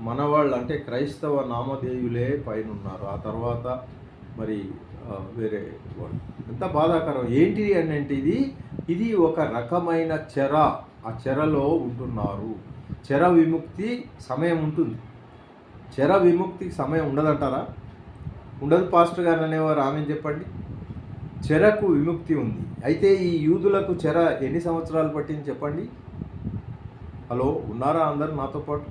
మన వాళ్ళు, అంటే క్రైస్తవ నామధేయులే పైన ఉన్నారు. ఆ తర్వాత మరి వేరే వాళ్ళు. ఎంత బాధాకరం ఏంటి అంటే ఇది ఒక రకమైన చెర. ఆ చెరలో ఉంటున్నారు. చెర విముక్తి సమయం ఉంటుంది. చెర విముక్తికి సమయం ఉండదంటారా? ఉండదు పాస్టర్ గారు అనేవారు. ఆమె చెప్పండి. చెరకు విముక్తి ఉంది. అయితే ఈ యూదులకు చెర ఎన్ని సంవత్సరాలు పట్టింది చెప్పండి? హలో, ఉన్నారా అందరు నాతో పాటు?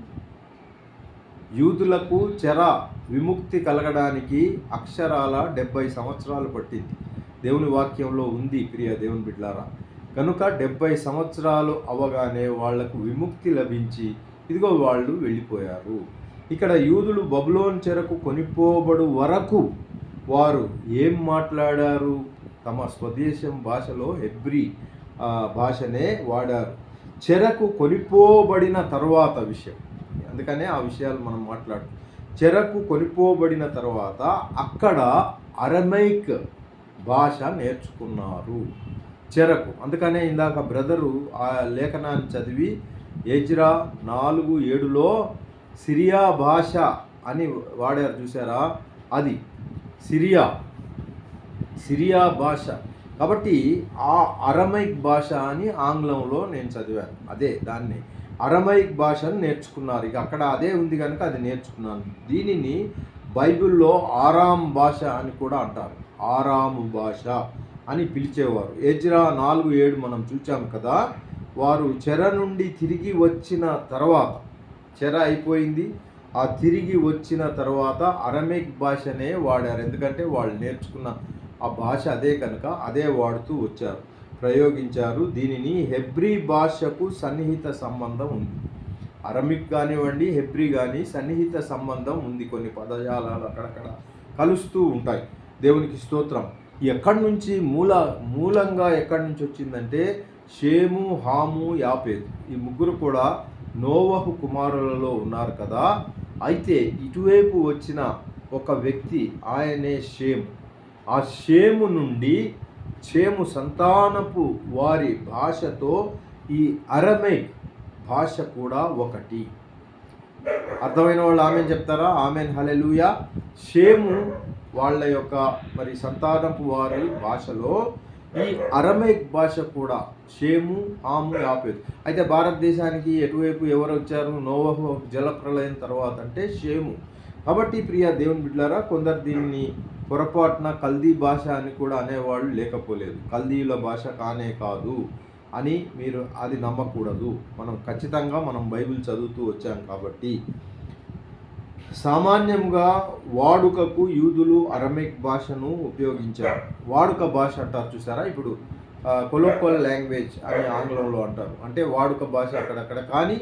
యూదులకు చెర విముక్తి కలగడానికి అక్షరాల 70 సంవత్సరాలు పట్టింది. దేవుని వాక్యంలో ఉంది ప్రియ దేవుని బిడ్డలారా. కనుక 70 సంవత్సరాలు అవగానే వాళ్లకు విముక్తి లభించి ఇదిగో వాళ్ళు వెళ్ళిపోయారు. ఇక్కడ యూదులు బబులోను చెరకు కొనిపోబడు వరకు వారు ఏం మాట్లాడారు? తమ స్వదేశం భాషలో హెబ్రీ భాషనే వాడారు. చెరకు కొనిపోబడిన తర్వాత విషయం, అందుకనే ఆ విషయాలు మనం మాట్లాడుతాం. చెరకు కొనిపోబడిన తర్వాత అక్కడ అరమైక్ భాష నేర్చుకున్నారు చెరకు. అందుకనే ఇందాక బ్రదరు ఆ లేఖనాన్ని చదివి ఎజ్రా 4:7లో సిరియా భాష అని వాడారు చూసారా? అది సిరియా భాష. కాబట్టి ఆ అరమైక్ భాష అని ఆంగ్లంలో నేను చదివాను. అదే దాన్ని అరమైక్ భాషను నేర్చుకున్నారు. ఇక అక్కడ అదే ఉంది కనుక అది నేర్చుకున్నాను. దీనిని బైబిల్లో ఆరామ్ భాష అని కూడా అంటారు. ఆరాము భాష అని పిలిచేవారు. ఎజ్రా 4:7 మనం చూచాము కదా. వారు చెర నుండి తిరిగి వచ్చిన తర్వాత, చెర అయిపోయింది, ఆ తిరిగి వచ్చిన తర్వాత అరమైక్ భాషనే వాడారు. ఎందుకంటే వాళ్ళు నేర్చుకున్న ఆ భాష అదే కనుక అదే వాడుతూ వచ్చారు, ప్రయోగించారు. దీనిని హెబ్రీ భాషకు సన్నిహిత సంబంధం ఉంది. అరమిక్ కానివ్వండి, హెబ్రీ కానీ సన్నిహిత సంబంధం ఉంది. కొన్ని పదజాలాలు అక్కడక్కడ కలుస్తూ ఉంటాయి. దేవునికి స్తోత్రం. ఎక్కడి నుంచి మూలంగా ఎక్కడి నుంచి వచ్చిందంటే షేము, హాము, యాపేతు ఈ ముగ్గురు కూడా నోవహు కుమారులలో ఉన్నారు కదా. అయితే ఇటువైపు వచ్చిన ఒక వ్యక్తి, ఆయనే షేము. ఆ షేము నుండి, షేము సంతానపు వారి భాషతో ఈ అరమైక్ భాష కూడా ఒకటి. అర్థమైన వాళ్ళు ఆమెన్ చెప్తారా? ఆమెన్, హల్లెలూయా. షేము వాళ్ళ యొక్క మరి సంతానపు వారి భాషలో ఈ అరమైక్ భాష కూడా షేము, హాము, యాపేతు. అయితే భారతదేశానికి ఎటువైపు ఎవరు వచ్చారు? నోవహు జలప్రలయం తర్వాత అంటే షేము. కాబట్టి ప్రియ దేవుని బిడ్డలారా, కొందరు దీన్ని పొరపాటున కల్దీ భాష అని కూడా అనేవాళ్ళు లేకపోలేదు. కల్దీల భాష కానే కాదు అని మీరు అది నమ్మకూడదు. ఖచ్చితంగా మనం బైబిల్ చదువుతూ వచ్చాం కాబట్టి. సామాన్యంగా వాడుకకు యూదులు అరమైక్ భాషను ఉపయోగించారు. వాడుక భాష అంటారు చూసారా? ఇప్పుడు కొలోక్వల్ లాంగ్వేజ్ అని ఆంగ్లంలో అంటారు. అంటే వాడుక భాష అక్కడక్కడ. కానీ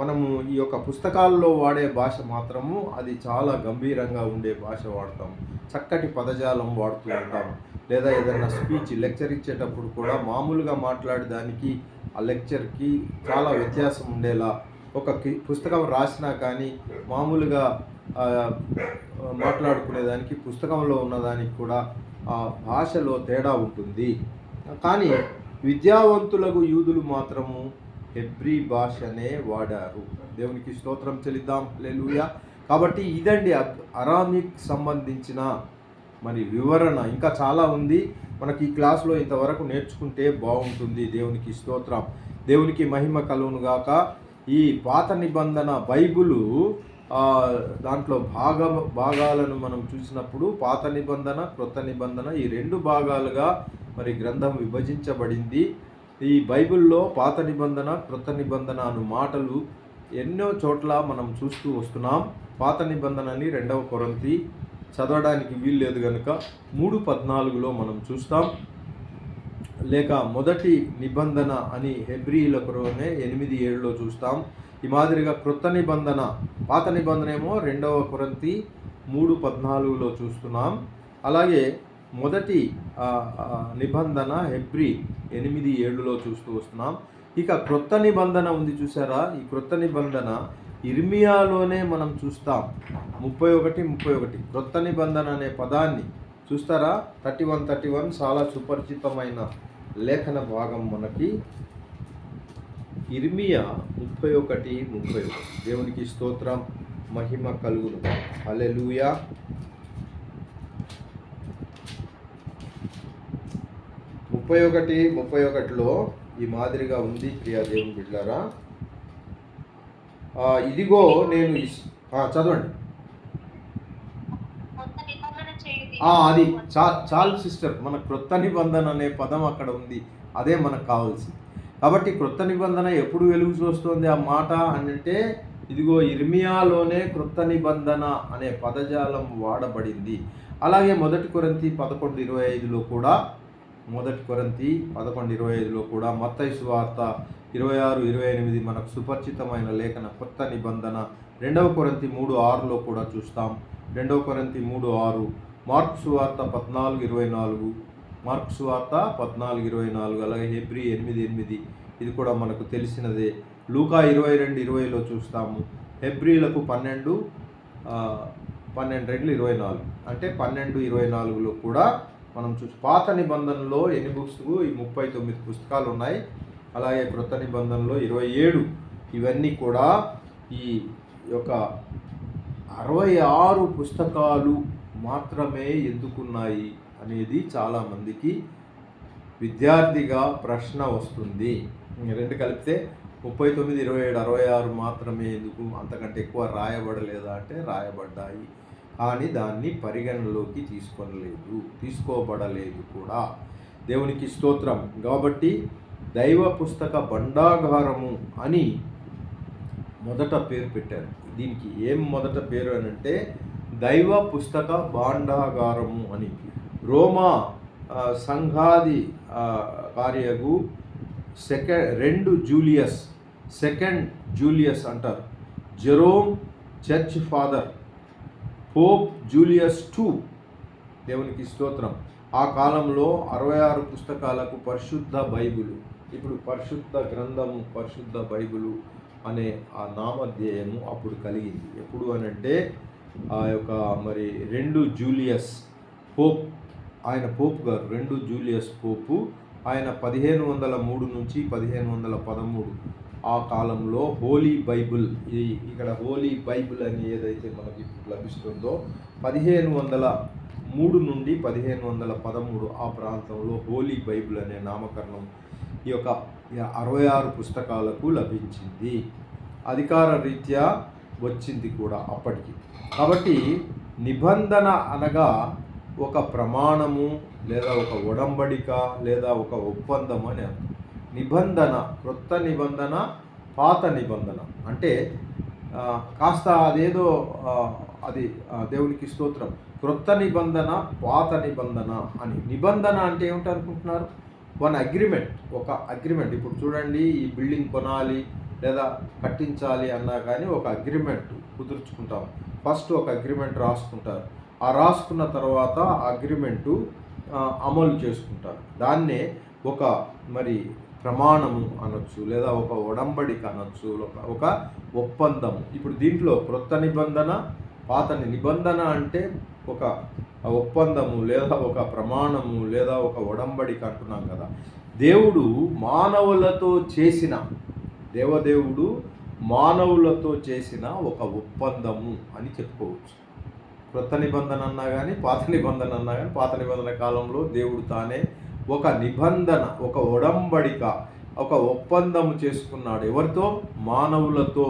మనము ఈ యొక్క పుస్తకాల్లో వాడే భాష మాత్రము అది చాలా గంభీరంగా ఉండే భాష వాడతాం. చక్కటి పదజాలం వాడుతూ ఉంటాం. లేదా ఏదైనా స్పీచ్, లెక్చర్ ఇచ్చేటప్పుడు కూడా మామూలుగా మాట్లాడేదానికి ఆ లెక్చర్కి చాలా వ్యత్యాసం ఉండేలా, ఒక పుస్తకం రాసినా కానీ మామూలుగా మాట్లాడుకునేదానికి పుస్తకంలో ఉన్నదానికి కూడా ఆ భాషలో తేడా ఉంటుంది. కానీ విద్యావంతులకు యూదులు మాత్రము హెబ్రీ భాషనే వాడారు. దేవునికి స్తోత్రం చెల్లిద్దాం, హల్లెలూయా. కాబట్టి ఇదండి అరామిక్ సంబంధించిన మరి వివరణ. ఇంకా చాలా ఉంది, మనకి ఈ క్లాస్లో ఇంతవరకు నేర్చుకుంటే బాగుంటుంది. దేవునికి స్తోత్రం, దేవునికి మహిమ కలుగును గాక. ఈ పాత నిబంధన బైబిలు దాంట్లో భాగాలను మనం చూసినప్పుడు పాత నిబంధన, క్రొత్త నిబంధన ఈ 2 భాగాలుగా మరి గ్రంథం విభజించబడింది. ఈ బైబిల్లో పాత నిబంధన, క్రొత్త నిబంధన అను మాటలు ఎన్నో చోట్ల మనం చూస్తూ వస్తున్నాం. పాత నిబంధనని 2వ కొరింథీ చదవడానికి వీల్లేదు కనుక 3:14లో మనం చూస్తాం. లేక మొదటి నిబంధన అని హెబ్రీయులకునే 8:7లో చూస్తాం. ఈ మాదిరిగా క్రొత్త నిబంధన, పాత నిబంధన ఏమో 2వ కొరింథీ 3:14లో చూస్తున్నాం. అలాగే మొదటి నిబంధన హెబ్రీ 8:7లో చూస్తూ వస్తున్నాం. ఇక క్రొత్త నిబంధన ఉంది చూసారా? ఈ క్రొత్త నిబంధన ఇర్మియాలోనే మనం చూస్తాం. 31:31 క్రొత్త నిబంధన అనే పదాన్ని చూస్తారా 31 చాలా సుపరిచితమైన లేఖన భాగం మనకి ఇర్మియా 31:30. దేవునికి స్తోత్రం, మహిమ కలుగును. హల్లెలూయా. 31:31లో ఈ మాదిరిగా ఉంది. ప్రియా దేవుని బిడ్డలారా, ఇదిగో నేను చదవండి. అది చాలు సిస్టర్, మన క్రొత్త నిబంధన అనే పదం అక్కడ ఉంది, అదే మనకు కావాల్సింది. కాబట్టి క్రొత్త నిబంధన ఎప్పుడు వెలుగు చూస్తుంది ఆ మాట అని అంటే, ఇదిగో ఇర్మియాలోనే క్రొత్త నిబంధన అనే పదజాలం వాడబడింది. అలాగే 1 కొరింథీ 11:25లో కూడా 1 కొరింథీ 11:25లో కూడా మత్తయి సువార్త 26-28 మనకు సుపరిచితమైన లేఖన కొత్త నిబంధన. 2 కొరింథీ 3:6లో కూడా చూస్తాం. 2 కొరింథీ 3:6, మార్కు సువార్త 14:24, మార్కు సువార్త 14:24, అలాగే హెబ్రీ 8:8 ఇది కూడా మనకు తెలిసినదే. లూకా 22:20లో చూస్తాము. హెబ్రీలకు 12:24 అంటే 12:24లో కూడా మనం పాత నిబంధనలో ఎన్ని బుక్స్? ఈ 39 పుస్తకాలు ఉన్నాయి. అలాగే క్రొత్త నిబంధనలో 27. ఇవన్నీ కూడా ఈ యొక్క 66 పుస్తకాలు మాత్రమే ఎందుకున్నాయి అనేది చాలామందికి విద్యార్థిగా ప్రశ్న వస్తుంది. 2 కలిపితే 39, 27, 66 మాత్రమే ఎందుకు? అంతకంటే ఎక్కువ రాయబడలేదా అంటే రాయబడ్డాయి, కానీ దాన్ని పరిగణలోకి తీసుకోబడలేదు కూడా. దేవునికి స్తోత్రం. కాబట్టి దైవ పుస్తక భండాగారము అని మొదట పేరు పెట్టారు. దీనికి ఏం మొదట పేరు అని అంటే దైవ పుస్తక భాండాగారము అని. రోమా సంఘాది కార్యగు సెకండ్ జూలియస్ అంటారు. Jerome church father, Pope Julius II, దేవునికి స్తోత్రం, ఆ కాలంలో 66 పుస్తకాలకు పరిశుద్ధ బైబిలు, ఇప్పుడు పరిశుద్ధ గ్రంథము, పరిశుద్ధ బైబిలు అనే ఆ నామధేయము అప్పుడు కలిగింది. ఎప్పుడు అని అంటే ఆ యొక్క 2 జూలియస్ పోప్, ఆయన పోప్ గారు 2 జూలియస్ పోపు, ఆయన 1503 నుంచి 1513 ఆ కాలంలో హోలీ బైబిల్, ఇక్కడ హోలీ బైబిల్ అని ఏదైతే మనకి లభిస్తుందో 1503 నుండి 1513 ఆ ప్రాంతంలో హోలీ బైబిల్ అనే నామకరణం ఈ యొక్క 66 పుస్తకాలకు లభించింది. అధికార రీత్యా వచ్చింది కూడా అప్పటికి. కాబట్టి నిబంధన అనగా ఒక ప్రమాణము లేదా ఒక ఒడంబడిక లేదా ఒక ఒప్పందం అని అర్థం. నిబంధన, క్రొత్త నిబంధన, పాత నిబంధన అంటే కాస్త అదేదో అది దేవునికి స్తోత్రం. క్రొత్త నిబంధన, పాత నిబంధన అని. నిబంధన అంటే ఏమిటి అనుకుంటున్నారు? ఒక అగ్రిమెంట్. ఇప్పుడు చూడండి, ఈ బిల్డింగ్ కొనాలి లేదా కట్టించాలి అన్నా కానీ ఒక అగ్రిమెంట్ కుదుర్చుకుంటాం. ఫస్ట్ ఒక అగ్రిమెంట్ రాసుకుంటారు. ఆ రాసుకున్న తర్వాత అగ్రిమెంటు అమలు చేసుకుంటారు. దాన్నే ఒక ప్రమాణము అనొచ్చు, లేదా ఒక ఒడంబడిక అనొచ్చు, ఒక ఒప్పందము. ఇప్పుడు దీంట్లో క్రొత్త నిబంధన, పాత నిబంధన అంటే ఒక ఒప్పందము లేదా ఒక ప్రమాణము లేదా ఒక ఒడంబడిక అంటున్నాం కదా. దేవదేవుడు మానవులతో చేసిన ఒక ఒప్పందము అని చెప్పుకోవచ్చు. క్రొత్త నిబంధన అన్నా కానీ పాత నిబంధన అన్నా కానీ, పాత నిబంధన కాలంలో దేవుడు తానే ఒక నిబంధన, ఒక ఒడంబడిక, ఒక ఒప్పందము చేసుకున్నాడు. ఎవరితో? మానవులతో.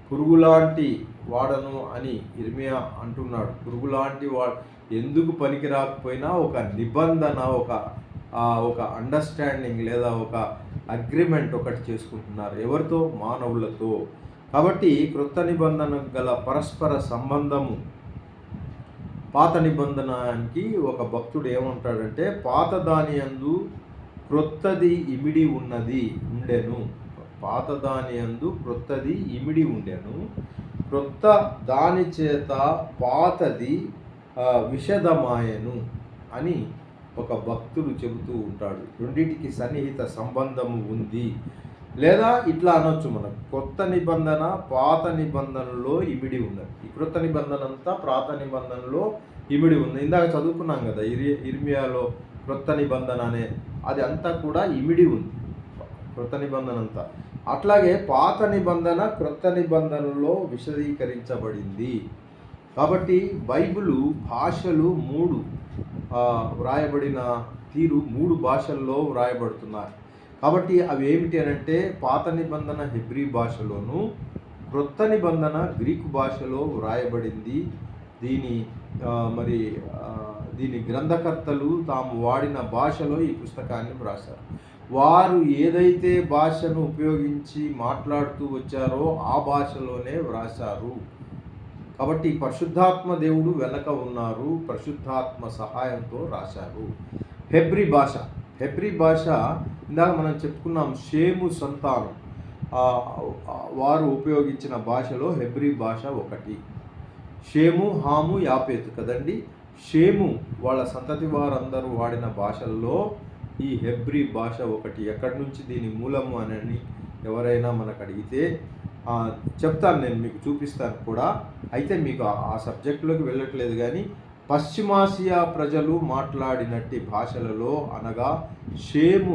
పురుగులాంటి వాడను అని ఇర్మియా అంటున్నాడు. పురుగులాంటి వాడు ఎందుకు పనికి రాకపోయినా ఒక నిబంధన, ఒక అండర్స్టాండింగ్ లేదా ఒక అగ్రిమెంట్ ఒకటి చేసుకుంటున్నారు. ఎవరితో? మానవులతో. కాబట్టి క్రొత్త నిబంధన గల పరస్పర సంబంధము. పాత నిబంధనకి ఒక భక్తుడు ఏమంటాడంటే, పాత దాని యందు క్రొత్తది ఇమిడి ఉండెను. పాత దాని యందు క్రొత్తది ఇమిడి ఉండెను, క్రొత్త దాని చేత పాతది విషదమాయను అని ఒక భక్తుడు చెబుతూ ఉంటాడు. రెండింటికి సన్నిహిత సంబంధము ఉంది. లేదా ఇట్లా అనొచ్చు మనం, కొత్త నిబంధన పాత నిబంధనలో ఇమిడి ఉన్నది. ఈ క్రొత్త నిబంధన అంతా పాత నిబంధనలో ఇమిడి ఉంది. ఇందాక చదువుకున్నాం కదా ఇర్మియాలో క్రొత్త నిబంధన అనే అది అంతా కూడా ఇమిడి ఉంది, క్రొత్త నిబంధన అంతా. అట్లాగే పాత నిబంధన క్రొత్త నిబంధనలో విశదీకరించబడింది. కాబట్టి బైబిలు భాషలు 3 వ్రాయబడిన తీరు 3 భాషల్లో వ్రాయబడుతున్నాయి. కాబట్టి అవి ఏమిటి అనంటే పాత నిబంధన హెబ్రీ భాషలోను, క్రొత్త నిబంధన గ్రీకు భాషలో వ్రాయబడింది. దీని గ్రంథకర్తలు తాము వాడిన భాషలో ఈ పుస్తకాన్ని వ్రాశారు. వారు ఏదైతే భాషను ఉపయోగించి మాట్లాడుతూ వచ్చారో ఆ భాషలోనే వ్రాశారు. కాబట్టి పరిశుద్ధాత్మ దేవుడు వెనక ఉన్నారు, పరిశుద్ధాత్మ సహాయంతో రాశారు. హెబ్రీ భాష ఇందాక మనం చెప్పుకున్నాం, షేము సంతానం వారు ఉపయోగించిన భాషలో హెబ్రీ భాష ఒకటి. షేము, హాము, యాపేతు కదండి. షేము వాళ్ళ సంతతి వారందరూ వాడిన భాషల్లో ఈ హెబ్రీ భాష ఒకటి. ఎక్కడి నుంచి దీని మూలము అని ఎవరైనా మనకు అడిగితే చెప్తాను, నేను మీకు చూపిస్తాను కూడా. అయితే మీకు ఆ సబ్జెక్టులోకి వెళ్ళట్లేదు, కానీ పశ్చిమాసియా ప్రజలు మాట్లాడినట్టి భాషలలో అనగా షేము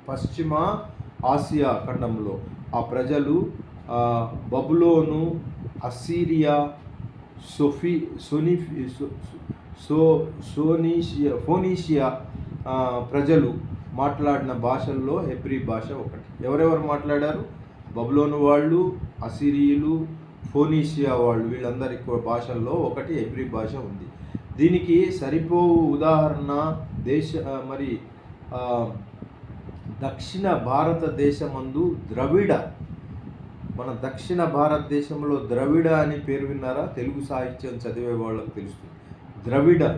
పశ్చిమ ఆసియా ఖండంలో ఆ ప్రజలు బబులోను, అస్సీరియా, ఫోనీషియా ప్రజలు మాట్లాడిన భాషల్లో హెబ్రీ భాష ఒకటి. ఎవరెవరు మాట్లాడారు? బబులోను వాళ్ళు, అసిరియులు, ఫోనీషియా వాళ్ళు, వీళ్ళందరి భాషల్లో ఒకటి హెబ్రీ భాష ఉంది. దీనికి సరిపోవు ఉదాహరణ దక్షిణ భారతదేశమందు ద్రవిడ. మన దక్షిణ భారతదేశంలో ద్రవిడ అని పేరు విన్నారా? తెలుగు సాహిత్యం చదివే వాళ్ళకు తెలుస్తుంది.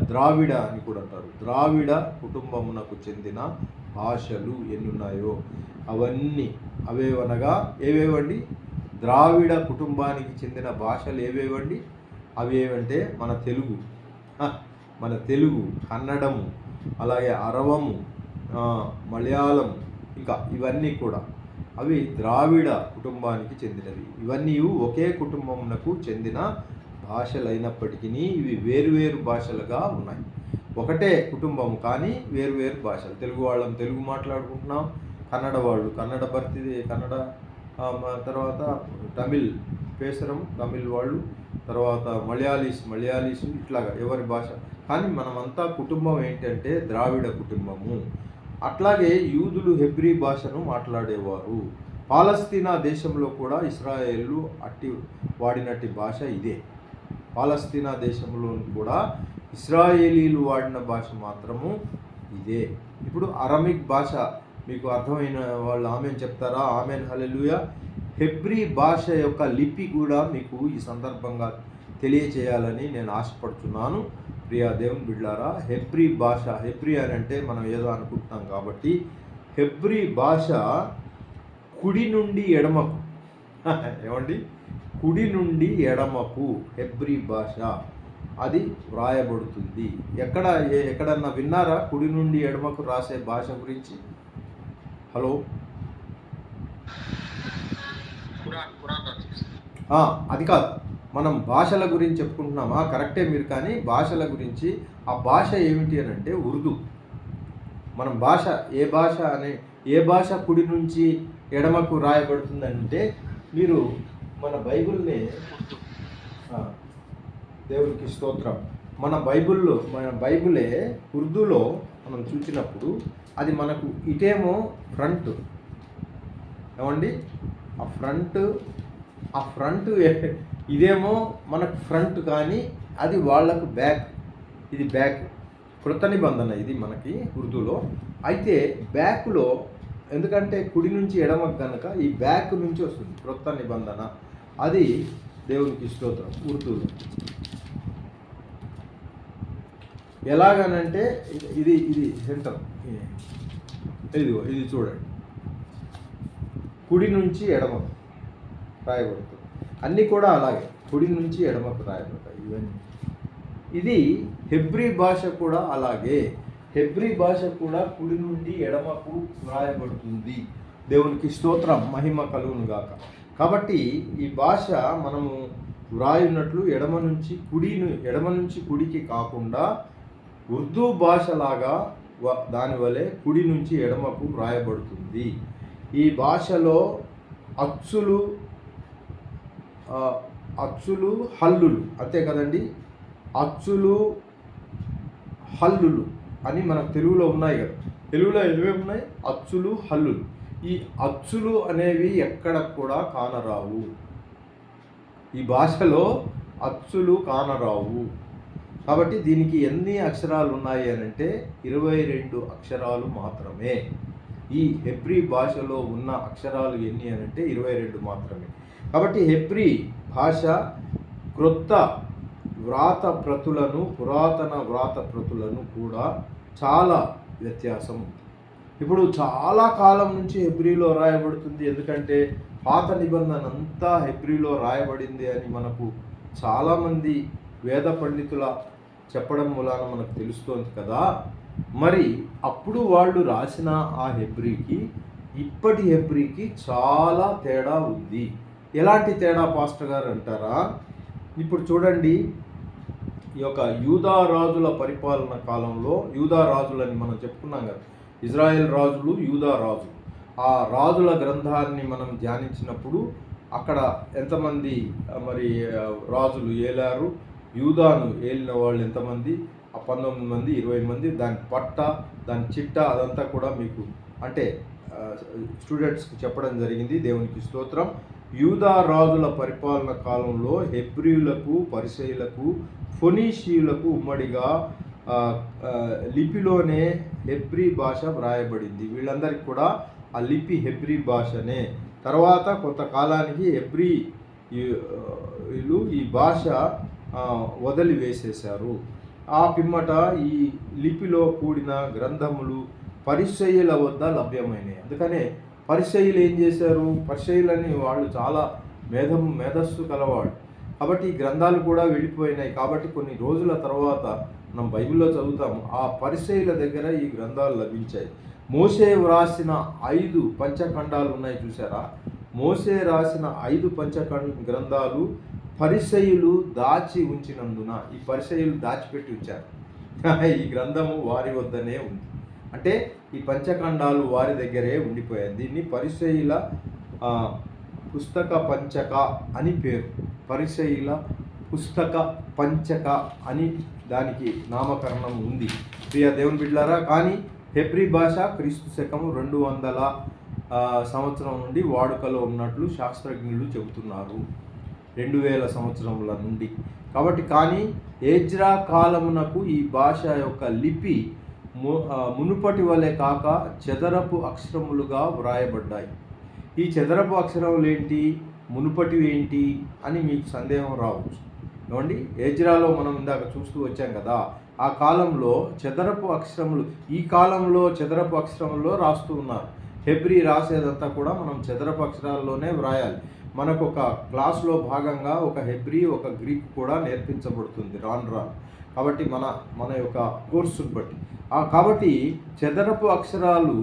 ద్రావిడ అని కూడా అంటారు. ద్రావిడ కుటుంబమునకు చెందిన భాషలు ఎన్నున్నాయో అవన్నీ అవేవనగా ఏవేవండి? ద్రావిడ కుటుంబానికి చెందిన భాషలు ఏవేవండి? అవి ఏవంటే మన తెలుగు, కన్నడము, అలాగే అరవము, మలయాళం, ఇంకా ఇవన్నీ కూడా అవి ద్రావిడ కుటుంబానికి చెందినవి. ఇవన్నీ ఒకే కుటుంబమునకు చెందిన భాషలైనప్పటికీ ఇవి వేరువేరు భాషలుగా ఉన్నాయి. ఒకటే కుటుంబం కానీ వేరువేరు భాషలు. తెలుగు వాళ్ళం తెలుగు మాట్లాడుకుంటున్నాం, కన్నడ వాళ్ళు కన్నడ తర్వాత తమిళ్ పేసరం తమిళ్ వాళ్ళు, తర్వాత మలయాళీస్ ఇట్లాగా ఎవరి భాష. కానీ మనమంతా కుటుంబం ఏంటంటే ద్రావిడ కుటుంబము. అట్లాగే యూదులు హెబ్రీ భాషను మాట్లాడేవారు. పాలస్తీనా దేశంలో కూడా ఇశ్రాయేలు వాడినట్టి భాష ఇదే. పాలస్తీనా దేశంలో కూడా ఇశ్రాయేలీలు వాడిన భాష మాత్రము ఇదే. ఇప్పుడు అరమిక్ భాష మీకు అర్థమైన వాళ్ళు ఆమెన్ చెప్తారా? Amen hallelujah. హెబ్రీ భాష యొక్క లిపి కూడా మీకు ఈ సందర్భంగా తెలియచేయాలని నేను ఆశపడుతున్నాను. ప్రియా దేవుని బిడ్డలారా, హెబ్రీ అని అంటే మనం ఏదో అనుకుంటున్నాం కాబట్టి హెబ్రీ భాష కుడి నుండి ఎడమకు ఏమండి? కుడి నుండి ఎడమకు హెబ్రీ భాష అది వ్రాయబడుతుంది. ఎక్కడన్నా విన్నారా కుడి నుండి ఎడమకు రాసే భాష గురించి? హలో, అది కాదు, మనం భాషల గురించి చెప్పుకుంటున్నామా? కరెక్టే మీరు, కానీ భాషల గురించి ఆ భాష ఏమిటి అని అంటే ఉర్దూ. మనం ఏ భాష కుడి నుంచి ఎడమకు రాయబడుతుందంటే మీరు మన బైబిల్ని దేవునికి స్తోత్రం, మన బైబిలే ఉర్దూలో మనం చూసినప్పుడు అది మనకు ఇటేమో ఫ్రంట్, ఏమండి ఆ ఫ్రంట్ ఇదేమో మనకు ఫ్రంట్, కానీ అది వాళ్లకు బ్యాక్, ఇది బ్యాక్. కృత నిబంధన ఇది మనకి ఉర్దూలో. అయితే బ్యాక్లో ఎందుకంటే కుడి నుంచి ఎడమకు కనుక ఈ బ్యాక్ నుంచి వస్తుంది కృత నిబంధన. అది దేవునికి స్తోత్రం ఉర్దూలో. ఎలాగనంటే ఇది సెంటర్, ఇది చూడండి, కుడి నుంచి ఎడమకు రాయబడుతుంది. అన్నీ కూడా అలాగే కుడి నుంచి ఎడమకు రాయబడతాయి ఇవన్నీ. ఇది హెబ్రీ భాష కూడా అలాగే. హెబ్రీ భాష కూడా కుడి నుండి ఎడమకు వ్రాయబడుతుంది. దేవునికి స్తోత్రం, మహిమ కలుగును గాక. కాబట్టి ఈ భాష మనము వ్రాయున్నట్లు ఎడమ నుంచి కుడికి కాకుండా ఉర్దూ భాషలాగా దాని వలె కుడి నుంచి ఎడమకు వ్రాయబడుతుంది. ఈ భాషలో అచ్చులు హల్లులు అంతే కదండి. అచ్చులు హల్లులు అని మనకు తెలుగులో ఉన్నాయి కదా. తెలుగులో ఏమేమి ఉన్నాయి? అచ్చులు హల్లులు. ఈ అచ్చులు అనేవి ఎక్కడ కూడా కానరావు. ఈ భాషలో అచ్చులు కానరావు. కాబట్టి దీనికి ఎన్ని అక్షరాలు ఉన్నాయి అని అంటే 22 అక్షరాలు మాత్రమే. ఈ హెబ్రీ భాషలో ఉన్న అక్షరాలు ఎన్ని అని అంటే 22 మాత్రమే. కాబట్టి హెబ్రీ భాష క్రొత్త వ్రాతప్రతులను పురాతన వ్రాతప్రతులను కూడా చాలా వ్యత్యాసం ఉంది. ఇప్పుడు చాలా కాలం నుంచి హెబ్రీలో రాయబడుతుంది. ఎందుకంటే పాత నిబంధన అంతా హెబ్రీలో రాయబడింది అని మనకు చాలామంది వేద పండితుల చెప్పడం మూలాన మనకు తెలుస్తోంది కదా. మరి అప్పుడు వాళ్ళు రాసిన ఆ హెబ్రీకి ఇప్పటి హెబ్రీకి చాలా తేడా ఉంది. ఎలాంటి తేడా పాస్టర్ గారు అంటారా? ఇప్పుడు చూడండి, ఈ యొక్క యూదా రాజుల పరిపాలన కాలంలో, యూదా రాజులని మనం చెప్పుకున్నాం కదా, ఇజ్రాయెల్ రాజులు, యూదా రాజులు. ఆ రాజుల గ్రంథాన్ని మనం ధ్యానించినప్పుడు అక్కడ ఎంతమంది మరి రాజులు ఏలారు, యూదాను ఏలిన వాళ్ళు ఎంతమంది? 19 మంది, 20 మంది. దాని పట్ట, దాని చిట్ట అదంతా కూడా మీకు అంటే స్టూడెంట్స్కి చెప్పడం జరిగింది. దేవునికి స్తోత్రం. యూదా రాజుల పరిపాలన కాలంలో హెబ్రీయులకు, పరిసయ్యులకు, ఫొనీషియులకు ఉమ్మడిగా లిపిలోనే హెబ్రీ భాష వ్రాయబడింది. వీళ్ళందరికీ కూడా ఆ లిపి హెబ్రీ భాషనే. తర్వాత కొంతకాలానికి హెబ్రీయులు ఈ భాష వదిలివేసేశారు. ఆ పిమ్మట ఈ లిపిలో కూడిన గ్రంథములు పరిసయ్యుల వద్ద లభ్యమైనవి. అందుకనే పరిసయ్యులు ఏం చేశారు? పరిసయ్యులని వాళ్ళు చాలా మేధస్సు కలవాడు. కాబట్టి ఈ గ్రంథాలు కూడా వెళ్ళిపోయినాయి. కాబట్టి కొన్ని రోజుల తర్వాత మనం బైబిల్లో చదువుతాము, ఆ పరిసయ్యుల దగ్గర ఈ గ్రంథాలు లభించాయి. మోషే వ్రాసిన 5 పంచఖండాలు ఉన్నాయి చూసారా? మోషే రాసిన 5 గ్రంథాలు పరిసయ్యులు దాచి ఉంచినందున ఈ పరిసయ్యులు దాచిపెట్టి ఉంచారు. ఈ గ్రంథము వారి వద్దనే ఉంది. అంటే ఈ పంచఖండాలు వారి దగ్గరే ఉండిపోయాయి. దీన్ని పరిసయ్యుల పుస్తక పంచక అని పేరు. పరిసయ్యుల పుస్తక పంచక అని దానికి నామకరణం ఉంది. ప్రియ దేవుని బిడ్డలారా, కానీ హెబ్రీ భాష క్రీస్తు శకము 200 సంవత్సరం నుండి వాడుకలో ఉన్నట్లు శాస్త్రజ్ఞులు చెబుతున్నారు. 2000 సంవత్సరముల నుండి. కాబట్టి కానీ ఎజ్రా కాలమునకు ఈ భాష యొక్క లిపి మునుపటి వలె కాక చదరపు అక్షరములుగా వ్రాయబడ్డాయి. ఈ చదరపు అక్షరములు ఏంటి, మునుపటివి ఏంటి అని మీకు సందేహం రావచ్చు. ఏమండి, ఎజ్రాలో మనం ఇందాక చూస్తూ వచ్చాం కదా, ఆ కాలంలో చదరపు అక్షరములు, ఈ కాలంలో చదరపు అక్షరముల్లో రాస్తూ ఉన్నారు. హెబ్రీ రాసేదంతా కూడా మనం చదరపు అక్షరాల్లోనే వ్రాయాలి. మనకు ఒక క్లాస్లో భాగంగా ఒక హెబ్రీ, ఒక గ్రీక్ కూడా నేర్పించబడుతుంది రాను. కాబట్టి మన యొక్క కోర్సును బట్టి కాబట్టి చదరపు అక్షరాలు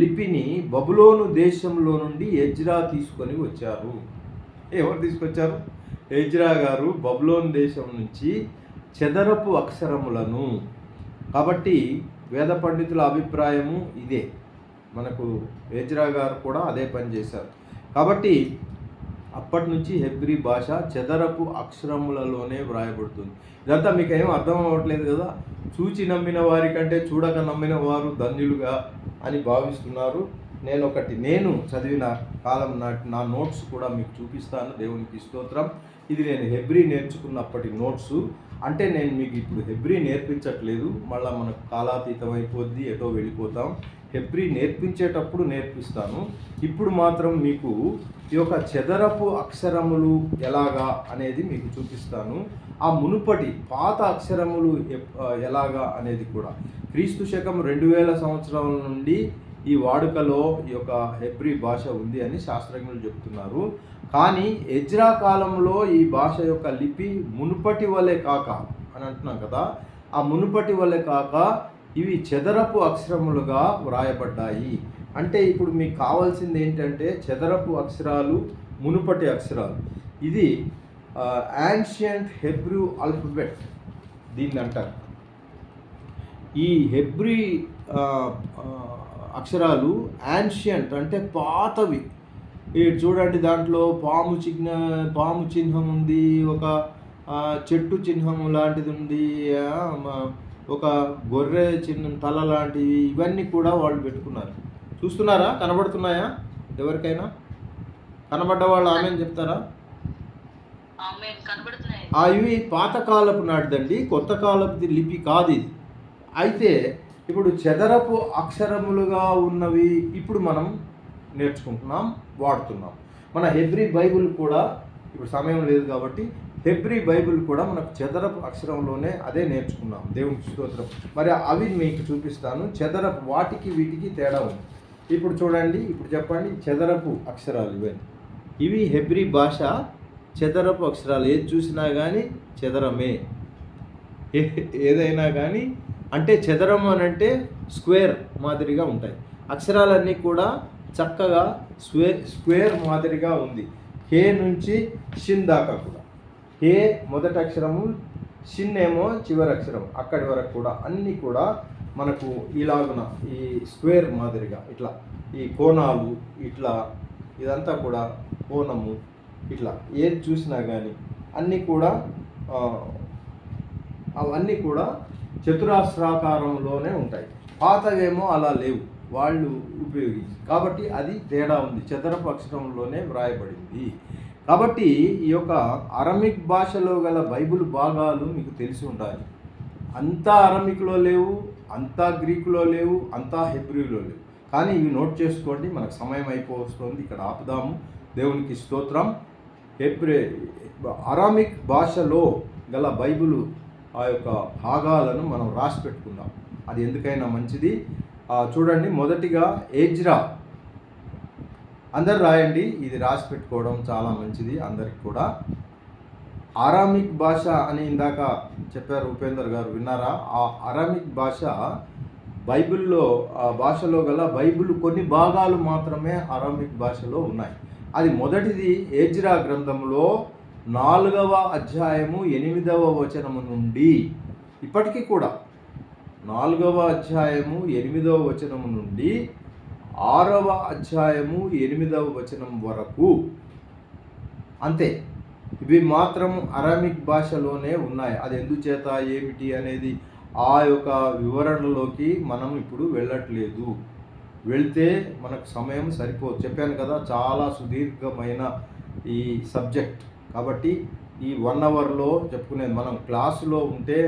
లిపిని బబులోను దేశంలో నుండి ఎజ్రా తీసుకొని వచ్చారు. ఎవరు తీసుకొచ్చారు? ఎజ్రా గారు బబులోను దేశం నుంచి చదరపు అక్షరములను. కాబట్టి వేద పండితుల అభిప్రాయము ఇదే. మనకు ఎజ్రా గారు కూడా అదే పని చేశారు. కాబట్టి అప్పటి నుంచి హెబ్రీ భాష చదరపు అక్షరములలోనే వ్రాయబడుతుంది. ఇదంతా మీకు ఏం అర్థం అవ్వట్లేదు కదా. చూచి నమ్మిన వారి కంటే చూడక నమ్మిన వారు ధన్యులుగా అని భావిస్తున్నారు. నేను చదివిన కాలం నాటి నా నోట్స్ కూడా మీకు చూపిస్తాను. దేవునికి స్తోత్రం. ఇది నేను హెబ్రీ నేర్చుకున్నప్పటి నోట్సు. అంటే నేను మీకు ఇప్పుడు హెబ్రీ నేర్పించట్లేదు, మళ్ళీ మనకు కాలాతీతం అయిపోద్ది, ఎటో వెళ్ళిపోతాం. హెబ్రీ నేర్పించేటప్పుడు నేర్పిస్తాను. ఇప్పుడు మాత్రం మీకు ఈ యొక్క చదరపు అక్షరములు ఎలాగా అనేది మీకు చూపిస్తాను. ఆ మునుపటి పాత అక్షరములు ఎలాగా అనేది కూడా. క్రీస్తు శకం 2000 సంవత్సరాల నుండి ఈ వాడుకలో ఈ యొక్క హెబ్రీ భాష ఉంది అని శాస్త్రజ్ఞులు చెప్తున్నారు. కానీ ఎజ్రా కాలంలో ఈ భాష యొక్క లిపి మునుపటి వలె కాక అని అంటున్నాం కదా, ఆ మునుపటి వలె కాక ఇవి చదరపు అక్షరములుగా వ్రాయబడ్డాయి. అంటే ఇప్పుడు మీకు కావాల్సింది ఏంటంటే చదరపు అక్షరాలు, మునుపటి అక్షరాలు. ఇది యాన్షియంట్ హెబ్రూ ఆల్ఫబెట్ దీన్ని అంటారు. ఈ హెబ్రీ అక్షరాలు యాన్షియంట్ అంటే పాతవి. చూడండి, దాంట్లో పాము చిహ్నం ఉంది, ఒక చెట్టు చిహ్నం లాంటిది ఉంది, ఒక గొర్రె చిహ్నం తల లాంటివి, ఇవన్నీ కూడా వాళ్ళు పెట్టుకున్నారు. చూస్తున్నారా? కనబడుతున్నాయా ఎవరికైనా? కనబడ్డ వాళ్ళు ఆమెను చెప్తారా? ఇవి పాతకాలపు నాటిదండి, కొత్త కాలపు లిపి కాదు ఇది. అయితే ఇప్పుడు చదరపు అక్షరములుగా ఉన్నవి ఇప్పుడు మనం నేర్చుకుంటున్నాం, వాడుతున్నాం. మన హెబ్రీ బైబిల్ కూడా, ఇప్పుడు సమయం లేదు కాబట్టి హెబ్రీ బైబిల్ కూడా మనకు చదరపు అక్షరంలోనే అదే నేర్చుకున్నాం. దేవునికి స్తోత్రం. మరి అవి మీకు చూపిస్తాను. చదరపు వాటికి వీటికి తేడా ఉంది. ఇప్పుడు చూడండి, ఇప్పుడు చెప్పండి, చదరపు అక్షరాలు ఇవి హెబ్రీ భాష చదరపు అక్షరాలు. ఏది చూసినా కానీ చదరమే, ఏదైనా కానీ. అంటే చదరం అని అంటే స్క్వేర్ మాదిరిగా ఉంటాయి. అక్షరాలన్నీ కూడా చక్కగా స్క్వేర్ మాదిరిగా ఉంది. హే నుంచి షిన్ దాకా కూడా. హే మొదటి అక్షరము, షిన్ ఏమో చివరి అక్షరం. అక్కడి వరకు కూడా అన్నీ కూడా మనకు ఇలాగున ఈ స్క్వేర్ మాదిరిగా ఇట్లా ఈ కోణాలు ఇట్లా, ఇదంతా కూడా కోణము ఇట్లా ఏది చూసినా కానీ అన్నీ కూడా అవన్నీ కూడా చతురాస్రాకారంలోనే ఉంటాయి. పాతవేమో అలా లేవు వాళ్ళు ఉపయోగించి, కాబట్టి అది తేడా ఉంది. చదరపు అక్షరంలోనే వ్రాయబడింది. కాబట్టి ఈ యొక్క అరమిక్ భాషలో గల బైబిల్ భాగాలు మీకు తెలిసి ఉండాలి. అంతా అరమిక్లో లేవు, అంతా గ్రీకులో లేవు, అంతా హెబ్రీలో లేవు. కానీ ఇవి నోట్ చేసుకోండి, మనకు సమయం అయిపోతుంది, ఇక్కడ ఆపుదాము. దేవునికి స్తోత్రం. అరామిక్ భాషలో గల బైబిల్ ఆ యొక్క భాగాలను మనం రాసి పెట్టుకుందాం, అది ఎందుకైనా మంచిది. చూడండి, మొదటిగా ఎజ్రా. అందరు రాయండి, ఇది రాసి పెట్టుకోవడం చాలా మంచిది అందరికి కూడా. అరామిక్ భాష అని ఇందాక చెప్పారు ఉపేందర్ గారు, విన్నారా? ఆ అరామిక్ భాష బైబిల్లో, ఆ భాషలో గల బైబిల్ కొన్ని భాగాలు మాత్రమే అరామిక్ భాషలో ఉన్నాయి. అది మొదటిది ఎజ్రా గ్రంథంలో 4వ అధ్యాయము 8వ వచనము నుండి, ఇప్పటికీ కూడా 4వ అధ్యాయము 8వ వచనము నుండి 6వ అధ్యాయము 8వ వచనం వరకు అంతే. ఇవి మాత్రం అరామిక్ భాషలోనే ఉన్నాయి. అది ఎందుచేత ఏమిటి అనేది ఆ యొక్క వివరణలోకి మనం ఇప్పుడు వెళ్ళట్లేదు. వెళ్తే మనకు సమయం సరిపోదు. చెప్పాను కదా, చాలా సుదీర్ఘమైన ఈ సబ్జెక్ట్. కాబట్టి ఈ 1 అవర్లో చెప్పుకునేది. మనం క్లాసులో ఉంటే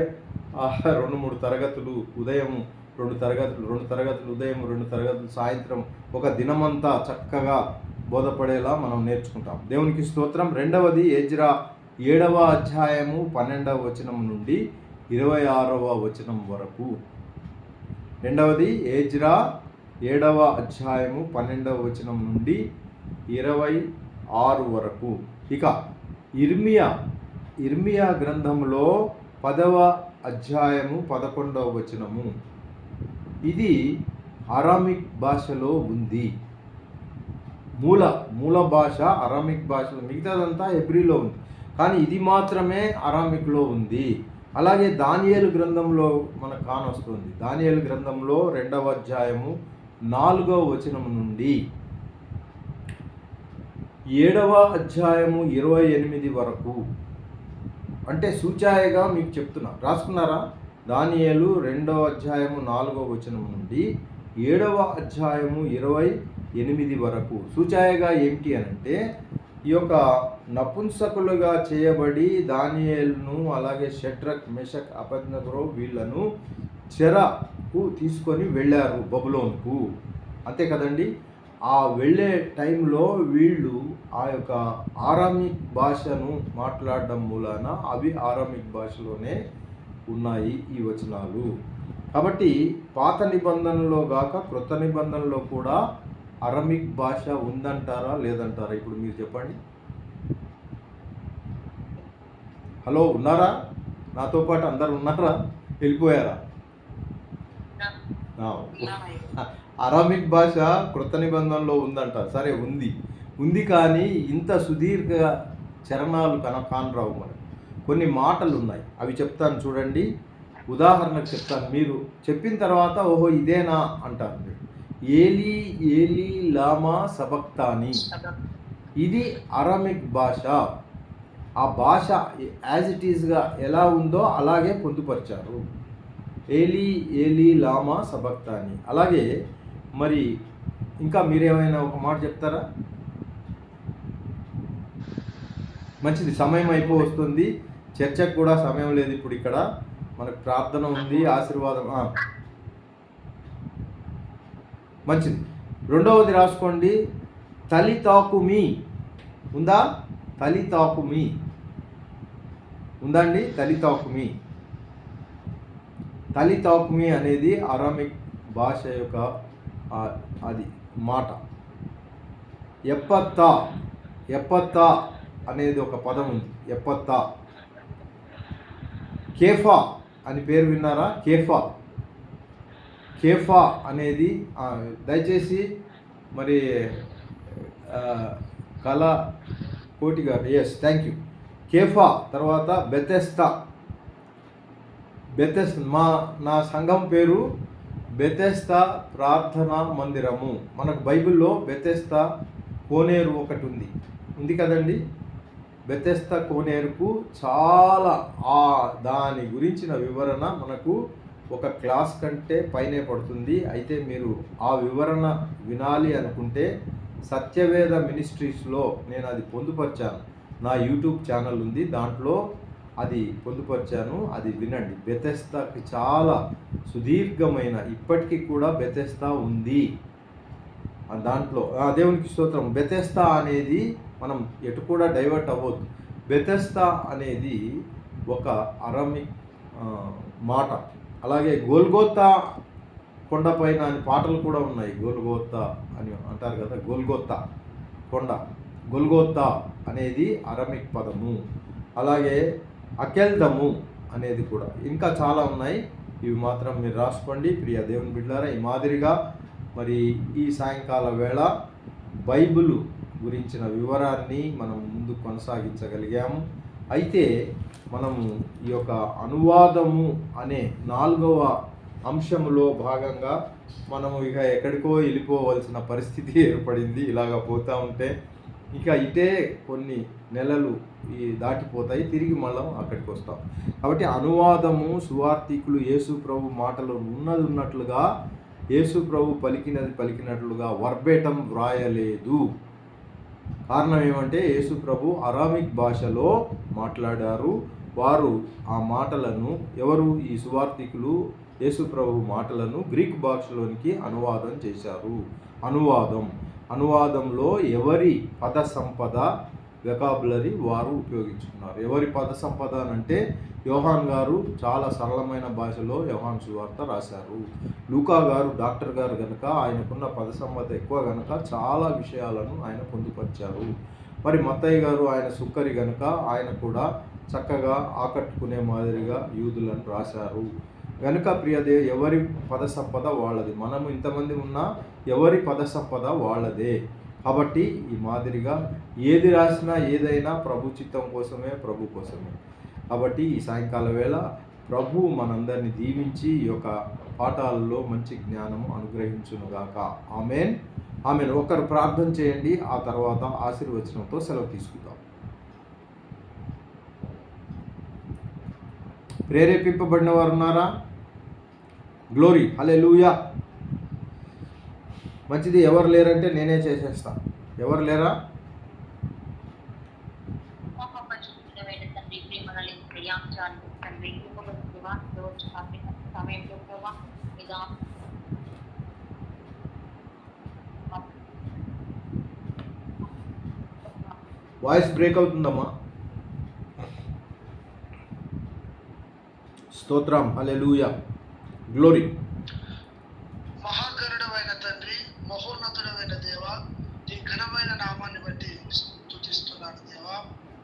2-3 తరగతులు ఉదయం, 2 తరగతులు ఉదయం, 2 తరగతులు సాయంత్రం, ఒక దినమంతా చక్కగా బోధపడేలా మనం నేర్చుకుంటాం. దేవునికి స్తోత్రం. రెండవది ఎజ్రా 7వ అధ్యాయము 12వ వచనం నుండి 26వ వచనం వరకు. రెండవది ఎజ్రా 7వ అధ్యాయము 12వ వచనం నుండి 26 వరకు. ఇక ఇర్మియా గ్రంథంలో 10వ అధ్యాయము 11వ వచనము. ఇది అరామిక్ భాషలో ఉంది. మూల భాష అరామిక్ భాషలో, మిగతాదంతా హెబ్రీలో ఉంది, కానీ ఇది మాత్రమే అరామిక్లో ఉంది. అలాగే దానియేలు గ్రంథంలో మనకు కానొస్తుంది. దానియేలు గ్రంథంలో 2వ అధ్యాయము 4వ వచనం నుండి 7వ అధ్యాయము 28 వరకు. అంటే సూచాయగా మీకు చెప్తున్నా, రాసుకున్నారా? దానియేలు 2వ అధ్యాయము 4వ వచనం నుండి 7వ అధ్యాయము 28 వరకు. సూచాయగా ఏమిటి అనంటే, ఈ యొక్క నపుంసకులుగా చేయబడి దానియేలును, అలాగే షడ్రక్, మెషక్, అబేద్నెగో వీళ్ళను చెరకు తీసుకొని వెళ్ళారు బబులోనుకు. అంతే కదండి. ఆ వెళ్ళే టైంలో వీళ్ళు ఆ యొక్క ఆరామిక్ భాషను మాట్లాడడం మూలాన అవి ఆరామిక్ భాషలోనే ఉన్నాయి ఈ వచనాలు. కాబట్టి పాత నిబంధనలో గాక క్రొత్త నిబంధనలో కూడా అరమిక్ భాష ఉందంటారా లేదంటారా? ఇప్పుడు మీరు చెప్పండి. హలో, ఉన్నారా? నాతో పాటు అందరు ఉన్నారా? వెళ్ళిపోయారా? అరామిక్ భాష క్రొత్త నిబంధనలో ఉందంట. సరే, ఉంది కానీ ఇంత సుదీర్ఘ చరణాలు కానరావు మనకు. కొన్ని మాటలు ఉన్నాయి, అవి చెప్తాను చూడండి. ఉదాహరణకు చెప్తాను, మీరు చెప్పిన తర్వాత ఓహో ఇదేనా అంటారు మీరు. ఏలీ ఏలీ లామా సబక్తాని, ఇది అరమిక్ భాష. ఆ భాష యాజ్ ఇట్ ఈజ్గా ఎలా ఉందో అలాగే పొందుపరిచారు. ఏలీ ఏలీ లామా సబక్తాని. అలాగే మరి ఇంకా మీరేమైనా ఒక మాట చెప్తారా? మంచిది, సమయం వస్తుంది, చర్చకు కూడా సమయం లేదు ఇప్పుడు. ఇక్కడ మనకు ప్రార్థన ఉంది, ఆశీర్వాదం. మంచిది, రెండవది రాసుకోండి. తలితాకుమి ఉందా? తలితాకుమి ఉందా అండి? తలితాకుమి. తలితాకుమి అనేది అరామిక్ భాష యొక్క అది మాట. ఎప్పత్తా, ఎప్పత్తా అనేది ఒక పదం ఉంది. ఎప్పత్తా. కేఫా అని పేరు విన్నారా? కేఫా. కేఫా అనేది దయచేసి మరి కళా కోటి గారు, ఎస్ థ్యాంక్ యూ. కేఫా తర్వాత బెతెస్తా. నా సంఘం పేరు బెతెస్తా ప్రార్థనా మందిరము. మనకు బైబిల్లో బెతెస్తా కోనేరు ఒకటి ఉంది కదండి. బెతెస్తా కోనేరుకు చాలా దాని గురించిన వివరణ మనకు ఒక క్లాస్ కంటే పైనే పడుతుంది. అయితే మీరు ఆ వివరణ వినాలి అనుకుంటే సత్యవేద మినిస్ట్రీస్లో నేను అది పొందుపరిచాను. నా యూట్యూబ్ ఛానల్ ఉంది, దాంట్లో అది పొందుపరిచాను, అది వినండి. బెతెస్తాకి చాలా సుదీర్ఘమైన, ఇప్పటికీ కూడా బెతెస్తా ఉంది దాంట్లో. దేవునికి స్తోత్రం. బెతెస్తా అనేది మనం ఎటు కూడా డైవర్ట్ అవ్వద్దు. బెతెస్తా అనేది ఒక అరమిక్ మాట. అలాగే గోల్గోతా కొండపైన అని పాటలు కూడా ఉన్నాయి. గోల్గోతా అని అంటారు కదా, గోల్గోతా కొండ. గోల్గోతా అనేది అరమిక్ పదము. అలాగే అకెల్దము అనేది కూడా. ఇంకా చాలా ఉన్నాయి, ఇవి మాత్రం మీరు రాసుకోండి ప్రియ దేవుని బిడ్డలారా. ఈ మాదిరిగా మరి ఈ సాయంకాల వేళ బైబిల్ గురించిన వివరాన్ని మనం ముందు కొనసాగించగలిగాము. అయితే మనము ఈ యొక్క అనువాదము అనే 4వ అంశంలో భాగంగా మనము ఇక ఎక్కడికో వెళ్ళిపోవలసిన పరిస్థితి ఏర్పడింది. ఇలాగ పోతూ ఉంటే ఇక ఇటే కొన్ని నెలలు దాటిపోతాయి, తిరిగి మళ్ళీ అక్కడికి వస్తాం. కాబట్టి అనువాదము, సువార్థికులు యేసు ప్రభు మాటలు ఉన్నట్లుగా, యేసు ప్రభు పలికినట్లుగా వర్బేటం వ్రాయలేదు. కారణం ఏమంటే యేసు ప్రభు అరామిక్ భాషలో మాట్లాడారు. వారు ఆ మాటలను, ఎవరు? ఈ సువార్థికులు యేసు ప్రభు మాటలను గ్రీక్ భాషలోనికి అనువాదం చేశారు. అనువాదంలో ఎవరి పద సంపద, వెకాబులరీ వారు ఉపయోగించుకున్నారు. ఎవరి పద సంపద అంటే యోహాన్ గారు చాలా సరళమైన భాషలో యోహాన్ సువార్త రాశారు. లూకా గారు డాక్టర్ గారు కనుక ఆయనకున్న పద సంపద ఎక్కువ కనుక చాలా విషయాలను ఆయన పొందుపరిచారు. మరి మత్తయ్య గారు ఆయన సుక్కరి కనుక ఆయన కూడా చక్కగా ఆకట్టుకునే మాదిరిగా యూదులను రాశారు. కనుక ప్రియదే, ఎవరి పద సంపద వాళ్ళది. మనము ఇంతమంది ఉన్నా ఎవరి పద సంపద వాళ్ళదే. కాబట్టి ఈ మాదిరిగా ఏది రాసినా ఏదైనా ప్రభు చిత్తం కోసమే, ప్రభు కోసమే. కాబట్టి ఈ సాయంకాల వేళ ప్రభు మనందరినీ దీవించి ఈ యొక్క పాఠాలలో మంచి జ్ఞానము అనుగ్రహించునుగాక. ఆమెన్. ఒకరు ప్రార్థన చేయండి, ఆ తర్వాత ఆశీర్వచనంతో సెలవు తీసుకుందాం. ప్రేరేపింపబడిన వారు ఉన్నారా? గ్లోరీ, హల్లెలూయా. మంచిది. ఎవరు లేరంటే నేనే చేసేస్తా. ఎవరు లేరా? వాయిస్ బ్రేక్ అవుతుందమ్మా. స్తోత్రం, హల్లెలూయా, గ్లోరీ. మహాగరుడమైన తండ్రి, మహోన్నతుడమైన దేవ, నీ ఘనమైన నామాన్ని బట్టి స్తుతిస్తున్నాను దేవా.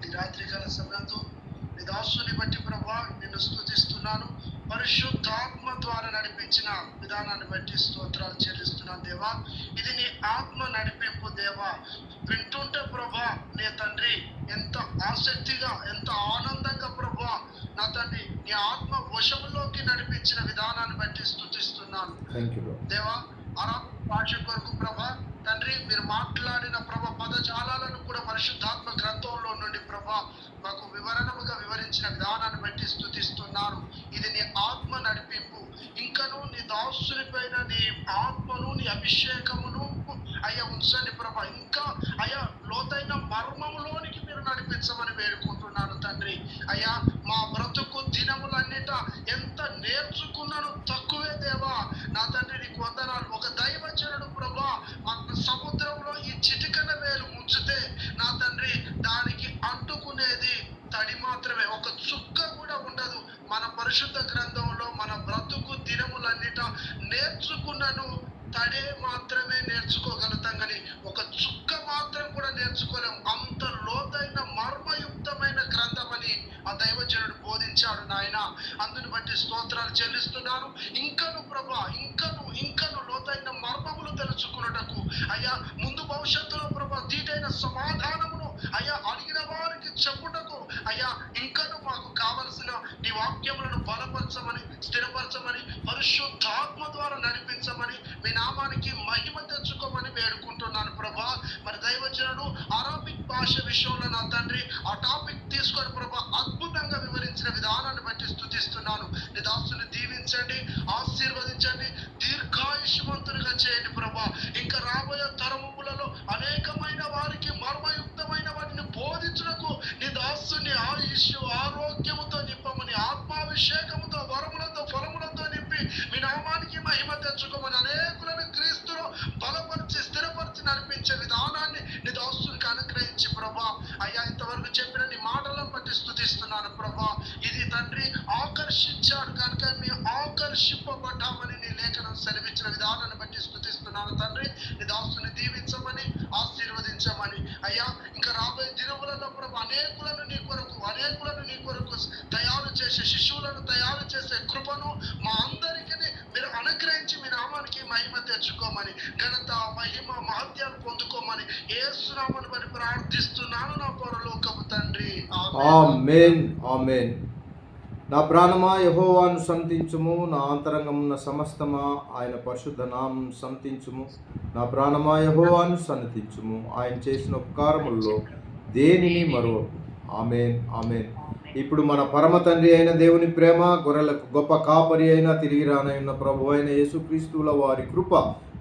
ఈ రాత్రికాల సమయంలో నీ దాసుని బట్టి ప్రభా నిన్ను స్తుతిస్తున్నాను. పరిశుద్ధాత్మ ద్వారా నడిపించిన విధానాన్ని బట్టి స్తోత్రాలు చెల్లిస్తున్నాను దేవా. ఇది నీ ఆత్మ నడిపింపు దేవా. వింటుంటే ప్రభా నీ తండ్రి ఎంత ఆసక్తిగా, ఎంత ఆనందంగా ప్రభా నా తండ్రి నీ ఆత్మ వశములోకి నడిపించిన విధానాన్ని బట్టి స్తుతిస్తున్నాను దేవా. భాష కొరకు ప్రభా తండ్రి మీరు మాట్లాడిన ప్రభ పదజాలాలను కూడా పరిశుద్ధాత్మ గ్రంథంలో నుండి ప్రభా మాకు వివరణముగా వివరించిన విధానాన్ని బట్టి స్తుతిస్తున్నాను. ఇది నీ ఆత్మ నడిపింపు. ఇంకను నీ దాసుని పైన నీ ఆత్మను, నీ అభిషేకమును అయ్యా ఉంచండి ప్రభా. ఇంకా అయ్యా లోతైన మర్మములోనికి మీరు నడిపించమని వేడుకుంటున్నాను తండ్రి. అయ్యా మా బ్రతుకు దినములన్నిట ఎంత నేర్చుకున్నాను తక్కువే దేవా. నా తండ్రి నీకు వందనాలు. ఒక దైవజనుడు ప్రభా మన సముద్రంలో ఈ చిటికన వేలు ముంచితే నా తండ్రి దానికి అంటుకునేది తడి మాత్రమే, ఒక చుక్క కూడా ఉండదు. మన పరిశుద్ధ గ్రంథంలో మన బ్రతుకు దినములన్నిట నేర్చుకున్నను తడే మాత్రమే నేర్చుకోగలుగుతాం, కానీ ఒక చుక్క మాత్రం కూడా నేర్చుకోలేము. అంత లోతైన మర్మయుక్తమైన గ్రంథం అని ఆ దైవజనుడు బోధించాడు నాయన. అందుని బట్టి స్తోత్రాలు చెల్లిస్తున్నాను. ఇంకను ప్రభా ఇంకను లోతైన మర్మములు తెలుసుకున్నటకు అయ్యా ముందు భవిష్యత్తులో ప్రభా దీటైన సమాధానమును అయ్యా అడిగిన వారికి చెప్పుటకు అయ్యా ఇంకను మాకు కావలసిన నీ వాక్యములను బలపరచమని, స్థిరపరచమని, పరిశుద్ధాత్మ ద్వారా నడిపించమని, మీ నామానికి మహిమ తెచ్చుకోమని వేడుకుంటున్నాను ప్రభా. మరి దైవజనుడు అరాబిక్ భాష విషయంలో నా తండ్రి ఆ టాపిక్ తీసుకొని ప్రభా అద్భుతంగా వివరించిన విధానాన్ని బట్టి స్తుతిస్తున్నాను. నీ దాసుని దీవించండి, ఆశీర్వదించండి, దీర్ఘాయుష్మంతునిగా చేయండి ప్రభా. ఇంకా రాబోయే తరములలో అనేకమైన వారికి మర్మయుక్తమైన వాటిని బోధించుటకు నీ దాసుని ఆయుష్ ఆరోగ్యముతో నింపమని, ఆత్మాభిషేకముతో, వరములతో, ఫలములతో నింపి మీ నామానికి మహిమ తెచ్చుకోమని, అనేకులను క్రీస్తులో బలపరిచి, స్థిరపరిచి నడిపించే విధానాన్ని నీ దాసునికి అనుగ్రహించి ప్రభా. అయ్యా ఇంతవరకు చెప్పిన నీ మాటలను బట్టి స్తుతిస్తున్నాను ప్రభా. ఇది తండ్రి ఆకర్షించాడు కనుక మేము ఆకర్షింపబడ్డామని నీ లేఖనం సెలవిచ్చిన విధానాన్ని బట్టి స్తుతిస్తున్నాను తండ్రి. నీ దాసుని దీవించమని, ఆశీర్వదించమని అయ్యా. ఇంకా రాబోయే దినములలో ప్రభు అనేకులను నీ కొరకు తయారు చేసే, శిశువులను తయారు చేసే కృపను మా అందరికీ మీరు అనుగ్రహించి మీ నామానికి మహిమ తెచ్చుకోమని, ఘనత, మహిమ, మహత్యాలు పొందుకోమని యేసునామమును బట్టి ప్రార్థిస్తున్నాను నా పరలోకపు తండ్రి. ఆమేన్ ఆమేన్. నా ప్రాణమా యెహోవాను సంతించుము, నా అంతరంగమున్న సమస్తమా ఆయన పరిశుద్ధ నామం సంతించుము. నా ప్రాణమా యెహోవాను సన్నతించుము, ఆయన చేసిన ఉపకారముల్లో దేనిని మరువకు. ఆమేన్ ఆమేన్. ఇప్పుడు మన పరమ తండ్రి అయిన దేవుని ప్రేమ, గొర్రెలకు గొప్ప కాపరి అయిన, తిరిగి రానయ్యున్న ప్రభు అయిన యేసుక్రీస్తుల వారి కృప,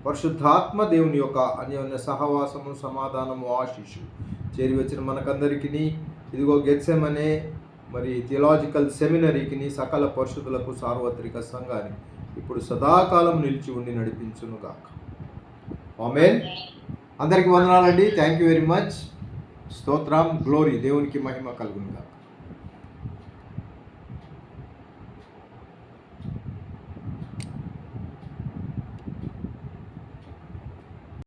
పరిశుద్ధాత్మ దేవుని యొక్క అన్యోన్య సహవాసము, సమాధానము, ఆశీస్సు చేరి వచ్చిన మనకందరికీ ఇదిగో గెత్సెమనే మరి థియలాజికల్ సెమినరీకి, సకల పరిశుద్ధులకు, సార్వత్రిక సంఘాన్ని ఇప్పుడు సదాకాలం నిలిచి ఉండి నడిపించునుగాక. ఆమేన్. అందరికీ వందనాలండి. Thank you very much. స్తోత్రం, గ్లోరీ, దేవునికి మహిమ కలుగునుగాక.